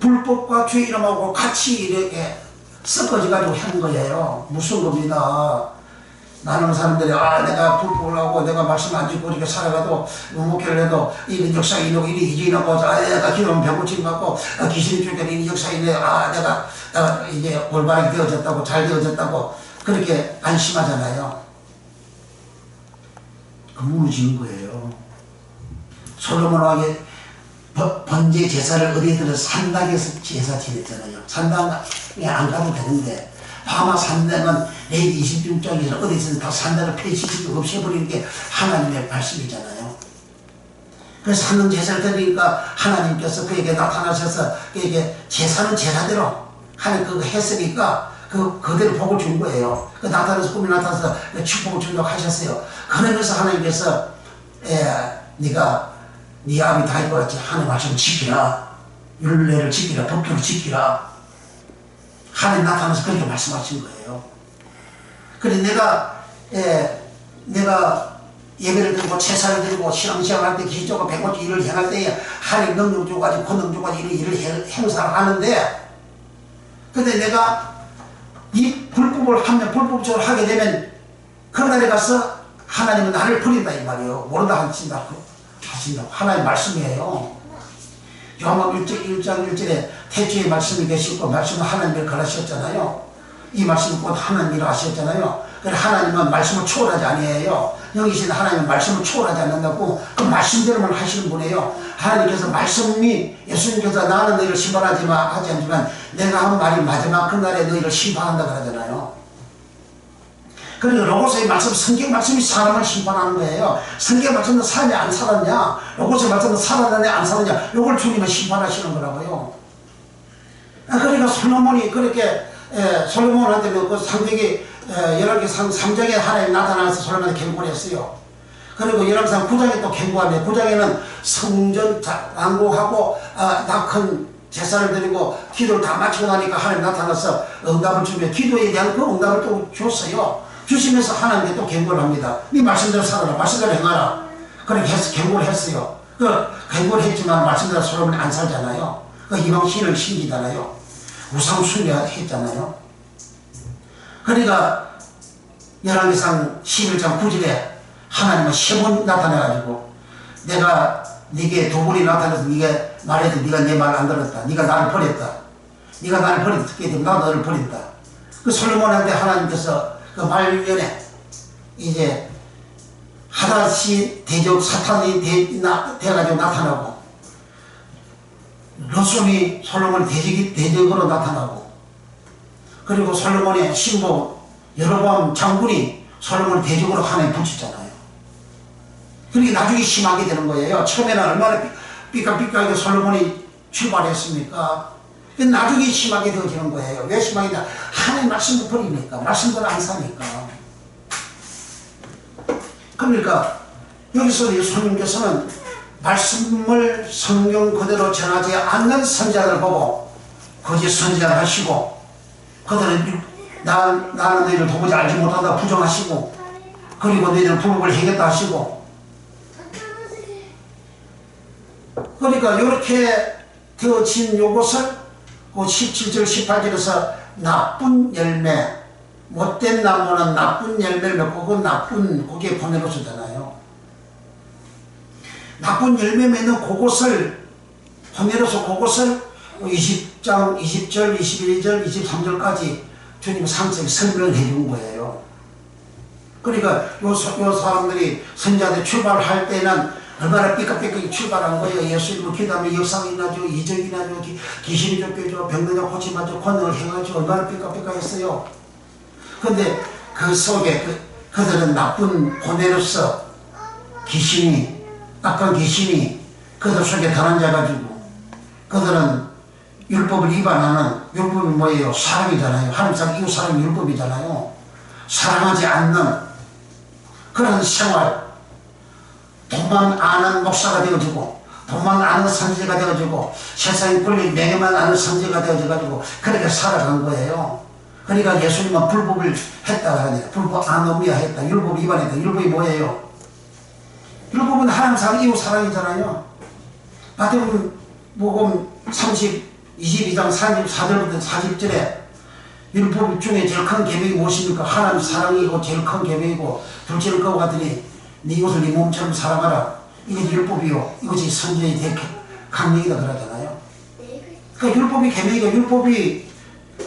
불법과 주의 이름하고 같이 이렇게 섞어져 가지고 한 거예요. 무슨 겁니다. 많은 사람들이 내가 불법을 하고 내가 말씀 안 듣고 이렇게 살아가도 목회를 해도 이 역사가 이러고 이리 이러고 내가 기도하면 배고침 받고 귀신이 쫓겨서 이 역사가 이래 내가 이제 올바르게 되어졌다고 잘 되어졌다고 그렇게 안심하잖아요. 그 무너지는 거예요. 솔로몬 왕이 번제 제사를 어디에 들어서 산당에서 제사 지냈잖아요. 산당에 안 가도 되는데 바마 산당은 레위 26장에서 어디서 다 산당을 폐지시키고 없애버리는 게 하나님의 말씀이잖아요. 그래서 산당 제사를 드리니까 하나님께서 그에게 나타나셔서 그에게 제사는 제사대로 하나님 그거 했으니까 그대로 복을 준 거예요. 나타나서 꿈이 나타나서 축복을 준다고 하셨어요. 그러면서 하나님께서 네가 네 아비 다윗과 같이 하나님 말씀을 지키라, 율례를 지키라, 법도를 지키라. 하나님 나타나서 그렇게 말씀하신 거예요. 그래 내가 예배를 드리고 제사를 드리고 신앙생활 할 때 기적과 백보지 일을 행할 때에 하나님 능력 주고가지고 권능 주고가지고 이런 일을 행사를 하는데 근데 내가 이 불법을 하면 불법적으로 하게 되면 그날에 가서 하나님은 나를 버린다 이 말이에요. 모른다 하신다고 하나님 말씀이에요. 요한복음 1장 1절에 태초에 말씀이 계시고 말씀은 하나님을 걸으셨잖아요. 이 말씀은 곧 하나님이라 하셨잖아요. 그래 하나님은 말씀을 초월하지 아니에요. 여기신 하나님은 말씀을 초월하지 않는다고 그 말씀대로만 하시는 분이에요. 하나님께서 말씀이 예수님께서 나는 너희를 심판하지 않지만 내가 한 말이 마지막 그날에 너희를 심판한다 그러잖아요. 그러니까 로고스의 말씀, 성경 말씀이 사람을 심판하는 거예요. 성경 말씀은 사람이 안 살았냐? 로고스의 말씀은 살았느냐 안 살았냐? 이걸 주님은 심판하시는 거라고요. 그러니까 솔로몬이 그렇게 솔로몬한테 그 상대기 11개 3장에 하나님 나타나서 솔로몬이 경고를 했어요. 그리고 11장 9장에 또 경고하며 9장에는 성전 완공하고 낙헌 제사를 드리고 기도를 다 마치고 나니까 하나님 나타나서 응답을 주며 기도에 대한 그 응답을 또 줬어요. 주시면서 하나님께 또 경고를 합니다. 네 말씀대로 살아라. 말씀대로 행하라. 그렇게 해서 경고를 했어요. 그 경고를 했지만 말씀대로 솔로몬이 안 살잖아요. 그 이방 신을 신기잖아요. 우상 숭배했잖아요. 그러니까 열왕기상 11장 9절에 하나님은 세 번 나타나가지고 내가 네게 두 번이 나타나서 네가 말해도 네가 내 말 안 들었다. 네가 나를 버렸다. 네가 나를 버렸다. 듣게 되면 나도 너를 버린다. 그 솔로몬한테 하나님께서 그 말년에 이제 하닷이 대적 사탄이 돼가지고 나타나고 롯손이 솔로몬의 대적으로 나타나고 그리고 솔로몬의 신부 여로보암 장군이 솔로몬의 대적으로 하나님 붙였잖아요. 그러니까 나중에 심하게 되는 거예요. 처음에는 얼마나 삐까삐까하게 솔로몬이 출발했습니까? 나중에 심하게 되어지는 거예요. 왜 심하게 되냐? 하나님 말씀을 버리니까. 말씀대로 안 사니까. 그러니까 여기서 예수님께서는 말씀을 성경 그대로 전하지 않는 선지자를 보고 거짓 선지자를 하시고 그들은 나는 너희를 도무지 알지 못한다 부정하시고 그리고 너희들은 불법을 행했다 하시고 그러니까 이렇게 되어진 요것을 그 17절 18절에서 나쁜 열매 못된 나무는 나쁜 열매를 맺고 그 나쁜 거기에 보내로 쓰잖아요. 나쁜 열매 맺는 그것을 보내로서 그것을 20장 20절 21절 23절까지 주님 상세히 설명을 해준 거예요. 그러니까 요 사람들이 선자들 출발할 때는 얼마나 삐까삐까게 출발한 거예요. 예수님을 기도하면 역사가 일어나죠. 이적이 일어나죠. 귀신이 쫓겨죠. 병들가 고침하죠. 권능을 행하죠. 얼마나 삐까삐까했어요. 근데 그 속에 그들은 나쁜 고뇌로서 귀신이 악한 귀신이 그들 속에 달아앉아가지고 그들은 율법을 위반하는 율법이 뭐예요? 사랑이잖아요. 하나님 사랑, 이웃 사랑이 율법이잖아요. 사랑하지 않는 그런 생활 돈만 아는 목사가 되어지고 돈만 아는 선지자가 되어지고 세상의 권리 명예만 아는 선지자가 되어져가지고 그렇게 살아간 거예요. 그러니까 예수님은 불법을 했다고 하네요. 불법 아노미아 했다. 율법 위반했다. 율법이 뭐예요? 율법은 하나님 사랑, 이웃 사랑이잖아요. 마태복음 22장 44절부터 40절에 율법 중에 제일 큰 계명이 무엇입니까? 하나님 사랑이고 제일 큰 계명이고 둘째는 그거 같으니 네 이웃을 네 몸처럼 사랑하라. 이것이 율법이요. 이것이 선지의 강령이다 그러잖아요. 그 율법이 계명이고 율법이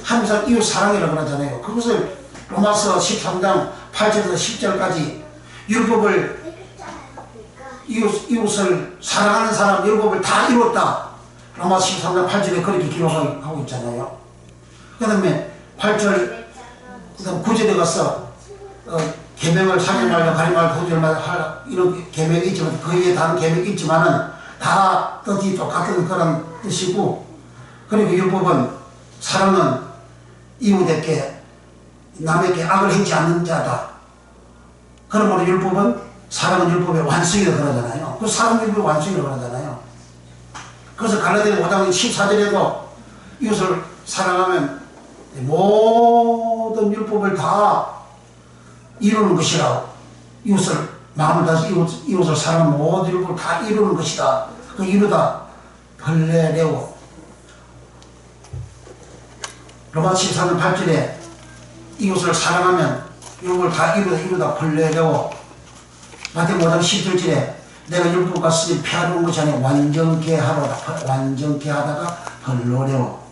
하나님 이웃 사랑이라고 그러잖아요. 그것을 로마서 13장 8절에서 10절까지 율법을 이웃을 사랑하는 사람 율법을 다 이뤘다. 로마서 13장 8절에 그렇게 기록하고 있잖아요. 그 다음에 8절 그 다음 9절에 가서 계명을 사지 말라 가리 말라 도저히 말라 이런 계명이 있지만 그 위에 다른 계명이 있지만은 다 뜻이 똑같은 그런 뜻이고 그리고 율법은 사랑은 이웃에게 남에게 악을 행치 않는 자다. 그러므로 율법은 사랑은 율법의 완성이라고 그러잖아요. 그 사랑 율법의 완성이라고 그러잖아요. 그래서 갈라디아 5장 14절에도 이웃을 사랑하면 모든 율법을 다 이루는 것이라고 이웃을 마음을 다해서 이웃을 사랑하는 모든 율법을 다 이루는 것이다. 그 이루다 벌레레오 로마 14장 8절에 이웃을 사랑하면 율법을 다 이루다 벌레레오 마태복음 5장 11절에 내가 율법과 쓰니 폐하려는 것이 아니라 완전케 하로다. 완전케 하다가 벌레레오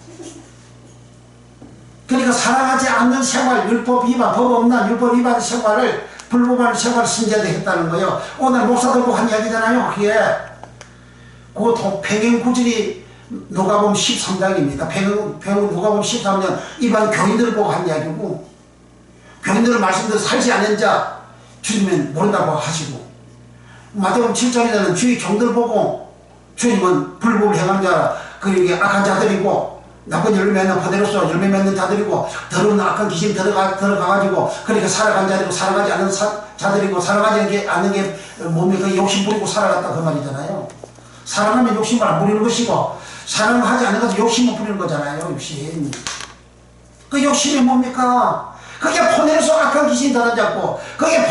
그러니까 사랑하지 않는 생활, 율법 위반, 법 없는 율법 위반 생활을 불법한 생활을 승자도 했다는 거예요. 오늘 목사들고 한 이야기잖아요. 그게 그 팽행구절이 누가복음 13장입니다. 누가복음 13장 일반 교인들을 보고 한 이야기고 교인들의 말씀대로 살지 않는 자 주님은 모른다고 하시고 마태복음 7장에서는 주의 종들 보고 주님은 불법을 행한 자라 그리고 악한 자들이고 나쁜 열매 맺는 포대로서 열매 맺는 자들이고 더러운 악한 귀신이 들어가가지고 그러니까 살아간 자들이고 살아가지 않는 자들이고 살아가지 않는 게 몸에 그 욕심 부리고 살아갔다 그 말이잖아요. 사랑하면 욕심을 안 부리는 것이고 사랑하지 않는 것은 욕심을 부리는 거잖아요. 욕심. 그 욕심이 뭡니까? 그게 포대로서 악한 귀신이 들어잡고 그게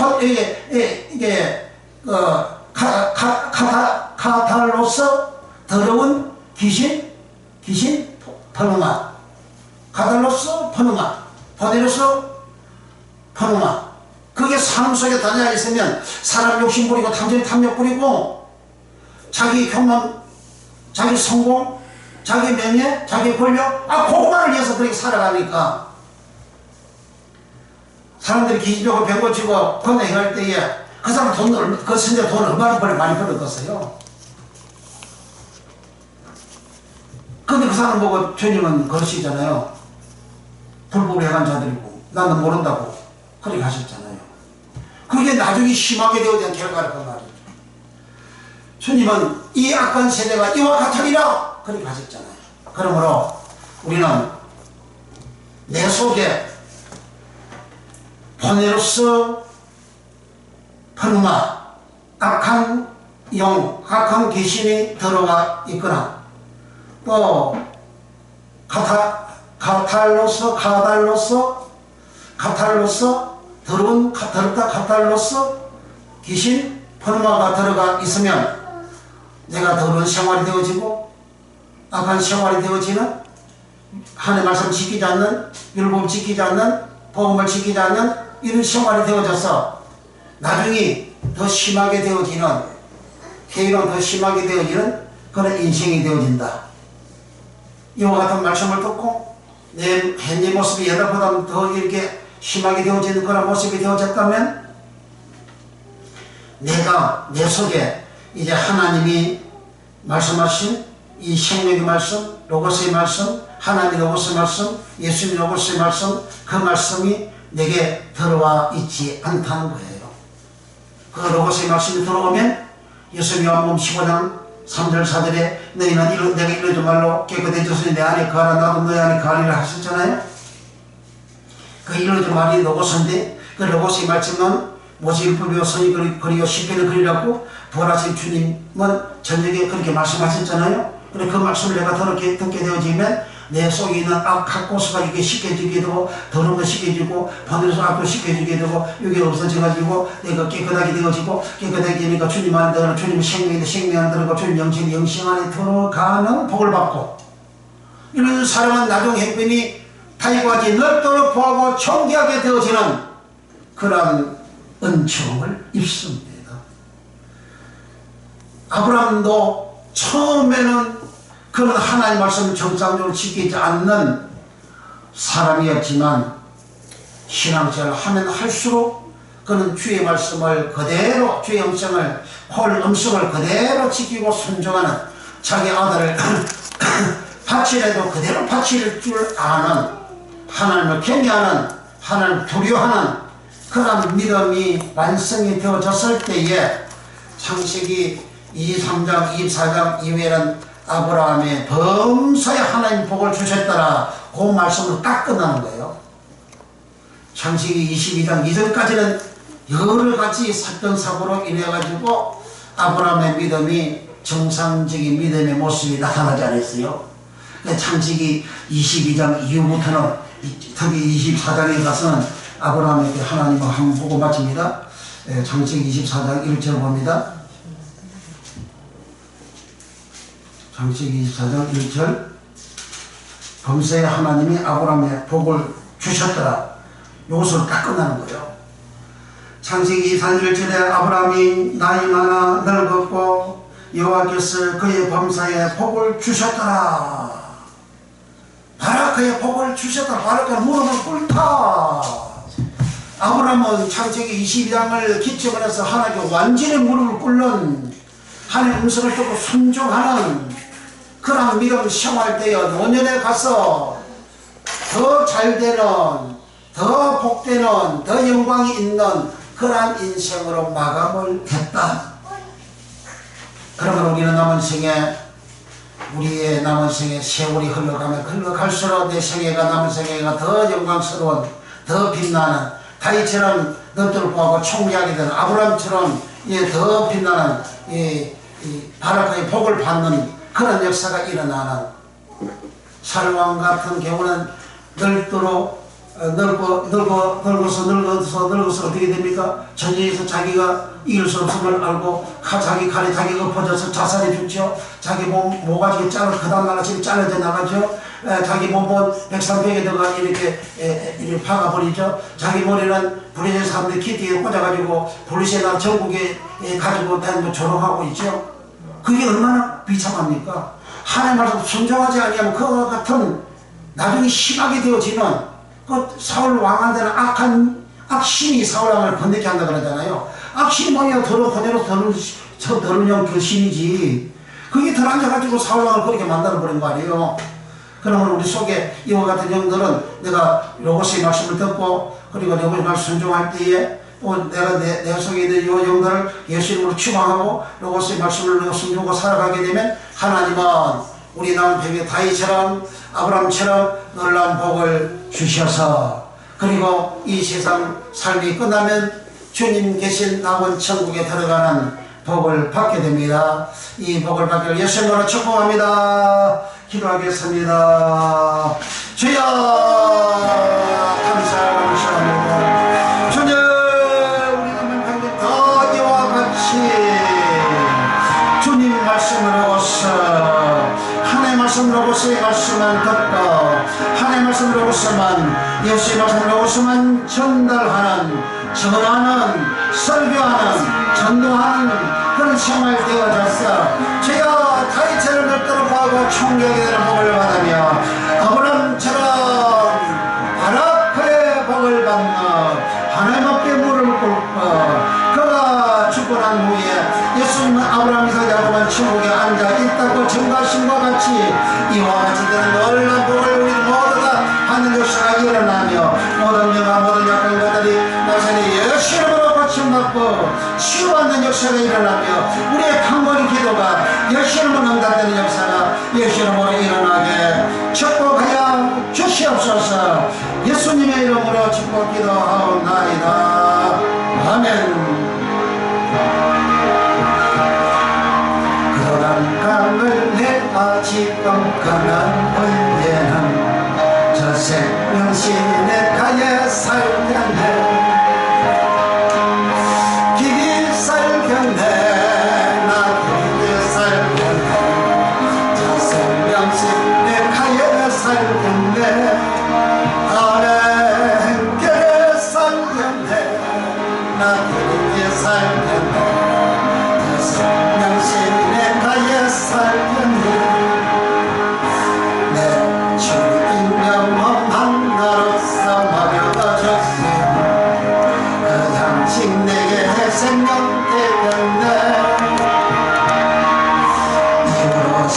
카달로서 더러운 귀신 퍼누마 카달로스 퍼누마 포데로스 퍼누마 그게 삶 속에 다녀 있으면 사람 욕심 부리고 탐욕 부리고 자기 교만 자기 성공 자기 명예 자기 권력 그것만을 위해서 그렇게 살아가니까 사람들이 기적으로 병 고치고 건강 행할 때에 그 사람 그 선자 돈 얼마나 많이 벌었겠어요. 근데 그 사람 보고 주님은 그러시잖아요. 불법을 행한 자들이고 나는 모른다고 그렇게 하셨잖아요. 그게 나중에 심하게 되어진 결과를 그 말이죠. 주님은 이 악한 세대가 이와 같으리라 그렇게 하셨잖아요. 그러므로 우리는 내 속에 포네로스 퍼누마 악한 영 악한 귀신이 들어가 있거나 또 카탈로스 더럽다 카탈로스 귀신 퍼누마가 들어가 있으면 내가 더러운 생활이 되어지고 악한 생활이 되어지는 하나님의 말씀 지키지 않는 율법 지키지 않는 복음을 지키지 않는 이런 생활이 되어져서 나중에 더 심하게 되어지는 회의론 더 심하게 되어지는 그런 인생이 되어진다. 이와 같은 말씀을 듣고 내 현재 모습이 예전보다 더 이렇게 심하게 되어지는 그런 모습이 되어졌다면 내가 내 속에 이제 하나님이 말씀하신 이 생명의 말씀, 로고스의 말씀, 하나님의 로고스의 말씀, 예수님의 로고스의 말씀 그 말씀이 내게 들어와 있지 않다는 거예요. 그 로고스의 말씀이 들어오면 예수님 요한복음 15장 3절 4절에 너희는 내가 이러지 말로 깨끗해졌으니 내 안에 거하라 나도 너희 안에 거하리라 하셨잖아요. 그 이러지 말이 로고스인데 그 로고스의 말씀은 모세율법이요 선이 그리고 십계는 그리라고 부활하신 주님은 저녁에 그렇게 말씀하셨잖아요. 그래 그 말씀을 내가 듣게 되어지면 내 속에 있는 악한 고수가 이게 씻겨지게 되고 더러운 거 씻겨지고 반대로서 악도 씻겨지게 되고 이게 없어져가지고 내가 깨끗하게 되어지고 깨끗하게 되니까 주님 안에 들어가는 주님의 생명인데 생명 안에 들어가고 주님 영생 안에 들어가는 복을 받고 이런 사람은 나중 행편이 다윗같이 넓도록 보하고 존귀하게 되어지는 그러한 은총을 입습니다. 아브라함도 처음에는 그는 하나님 말씀을 정상적으로 지키지 않는 사람이었지만 신앙생활을 하면 할수록 그는 주의 말씀을 그대로, 주의 음성을, 음성을 그대로 지키고 순종하는, 자기 아들을 바치려도 그대로 바칠 줄 아는, 하나님을 경외하는, 하나님을 두려워하는 그런 믿음이 완성이 되어졌을 때에 창세기 23장, 24장 이후에는 아브라함의 범사에 하나님 복을 주셨더라, 그 말씀으로 딱 끝나는 거예요. 창세기 22장 이전까지는 여러 가지 사건 사고로 인해 가지고 아브라함의 믿음이 정상적인 믿음의 모습이 나타나지 않았어요. 창세기 22장 이후부터는, 특히 24장에 가서는 아브라함에게 하나님을 한번 보고 마칩니다. 창세기 24장 1절 봅니다. 창세기 24장 1절. 범사에 하나님이 아브라함에 복을 주셨더라. 요것으로 딱 끝나는 거예요. 창세기 24장 1절에 아브라함이 나이 많아 늙었고 여호와께서 그의 범사에 복을 주셨더라. 바라크에 복을 주셨더라. 바라크가 무릎을 꿇다. 아브라함은 창세기 22장을 기점으로 해서 하나님께 완전히 무릎을 꿇는, 하나님의 음성을 듣고 순종하는 그런 믿음 생활되어 노년에 가서 더 잘되는, 더 복되는, 더 영광이 있는 그러한 인생으로 마감을 했다. 그러면 우리는 남은 생에, 우리의 남은 생에 세월이 흘러갈수록 내 생애가, 남은 생애가 더 영광스러운, 더 빛나는, 다윗처럼 넓도록 보하고 총리하게 되는, 아브라함처럼 더 빛나는 바라크의 복을 받는 그런 역사가 일어나는, 살왕 같은 경우는 늙어서 어떻게 됩니까? 전쟁에서 자기가 이길 수 없음을 알고 자기 칼에 자기가 엎어져서 자살해 죽죠. 자기 모가지 그 다음날 집이 잘라져 나가죠. 자기 몸은 백삼백에다가 이렇게 박아버리죠. 자기 머리는 브레질 사람들이 키티에 꽂아가지고 블루시에나 전국에 가지고 다니고 조롱하고 있죠. 그게 얼마나 비참합니까? 하나님 말씀 순종하지 아니하면 그와 같은 나중에 심하게 되어지는 그 사울 왕한테는 악신이 사울 왕을 건네게 한다 그러잖아요. 악신이 뭐냐, 그대로 더러운 그 신이지. 그게 덜 앉아가지고 사울 왕을 그렇게 만들어버린 거 아니에요. 그러면 우리 속에 이와 같은 영들은 내가 로고스의 말씀을 듣고 그리고 로고스의 말씀 순종할 때에 또 내가 내 속에 있는 이 영들을 예수 이름으로 추방하고 로고스의 말씀을 순종하고 살아가게 되면 하나님은 우리 남편의 다윗처럼 아브라함처럼 놀라운 복을 주셔서, 그리고 이 세상 삶이 끝나면 주님 계신 남은 천국에 들어가는 복을 받게 됩니다. 이 복을 받기를 예수님으로 축복합니다. 기도하겠습니다. 주여 감사합니다. 주님, 우리 남편들 더 이와 같이 주님 말씀으로서 하나님의 말씀으로서의 말씀만 듣고 하나님의 말씀으로서만 예수의 말씀으로서만 전달하는, 전하는, 설교하는, 전도하는 그런 생활 되어졌어. 주여 다윗처럼 넓도록 하고 총격에 되는 복을 받으며 아브라함처럼 바라크의 복을 받는, 하나님 앞에 무릎을 꿇고 그가 죽고 난 후에 예수님은 아브라함, 이삭, 야곱은 천국에 앉아 있다고 증거하신과 같이 이와 같이 되는 놀라운 복을 우리 모두 다 받는 역사가 일어나며 모든 영화, 모든 약한 것들이 나사니 예수 이름으로 고침받고 치유받는 역사가 일어나며 우리의 탕벌인 기도가 예수 이름으로 응답되는 역사가 예수 이름으로 일어나게 축복하여 주시옵소서. 예수님의 이름으로 축복 기도하옵나이다. 아멘. 강을 내가 지금 가난 언제는 저 생명신의 가에 살겠네. 길이 살겠네. 나 길이 살겠네. 저 생명신의 가에 살겠네.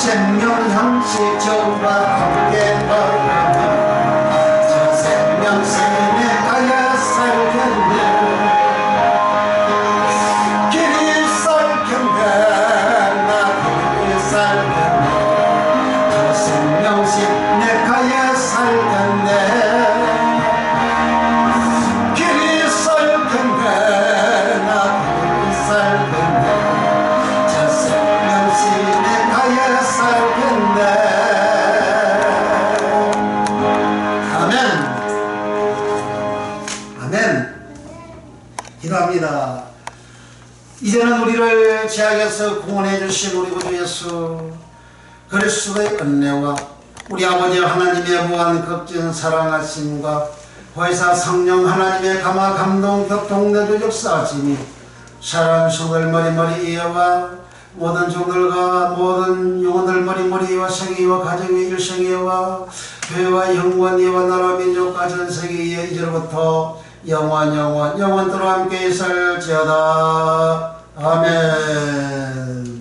생명 형식 저와 함께 걸으며 저 생명샘에 가야 살겠네 길이 살겠네 나 길이 살겠네 저 생명샘에 가야 살겠네 길이 살겠네 나 길이 살겠네 저 생명샘에 가야 살겠네 아멘 아멘 기도합니다. 이제는 우리를 제약에서 구원해 주신 우리 구주 예수 그리스도의 은혜와 우리 아버지 하나님의 무한 극진 사랑하심과 보혜사 성령 하나님의 감화 감동 교통 내주 역사하심이 사랑 성을 머리머리 이어와 모든 종들과 모든 영혼들 머리머리와 생애와 가정의 일생애와 교회와 영원히와 나라 민족과 전세계에 이제로부터 영원토록 함께 있을지어다. 아멘.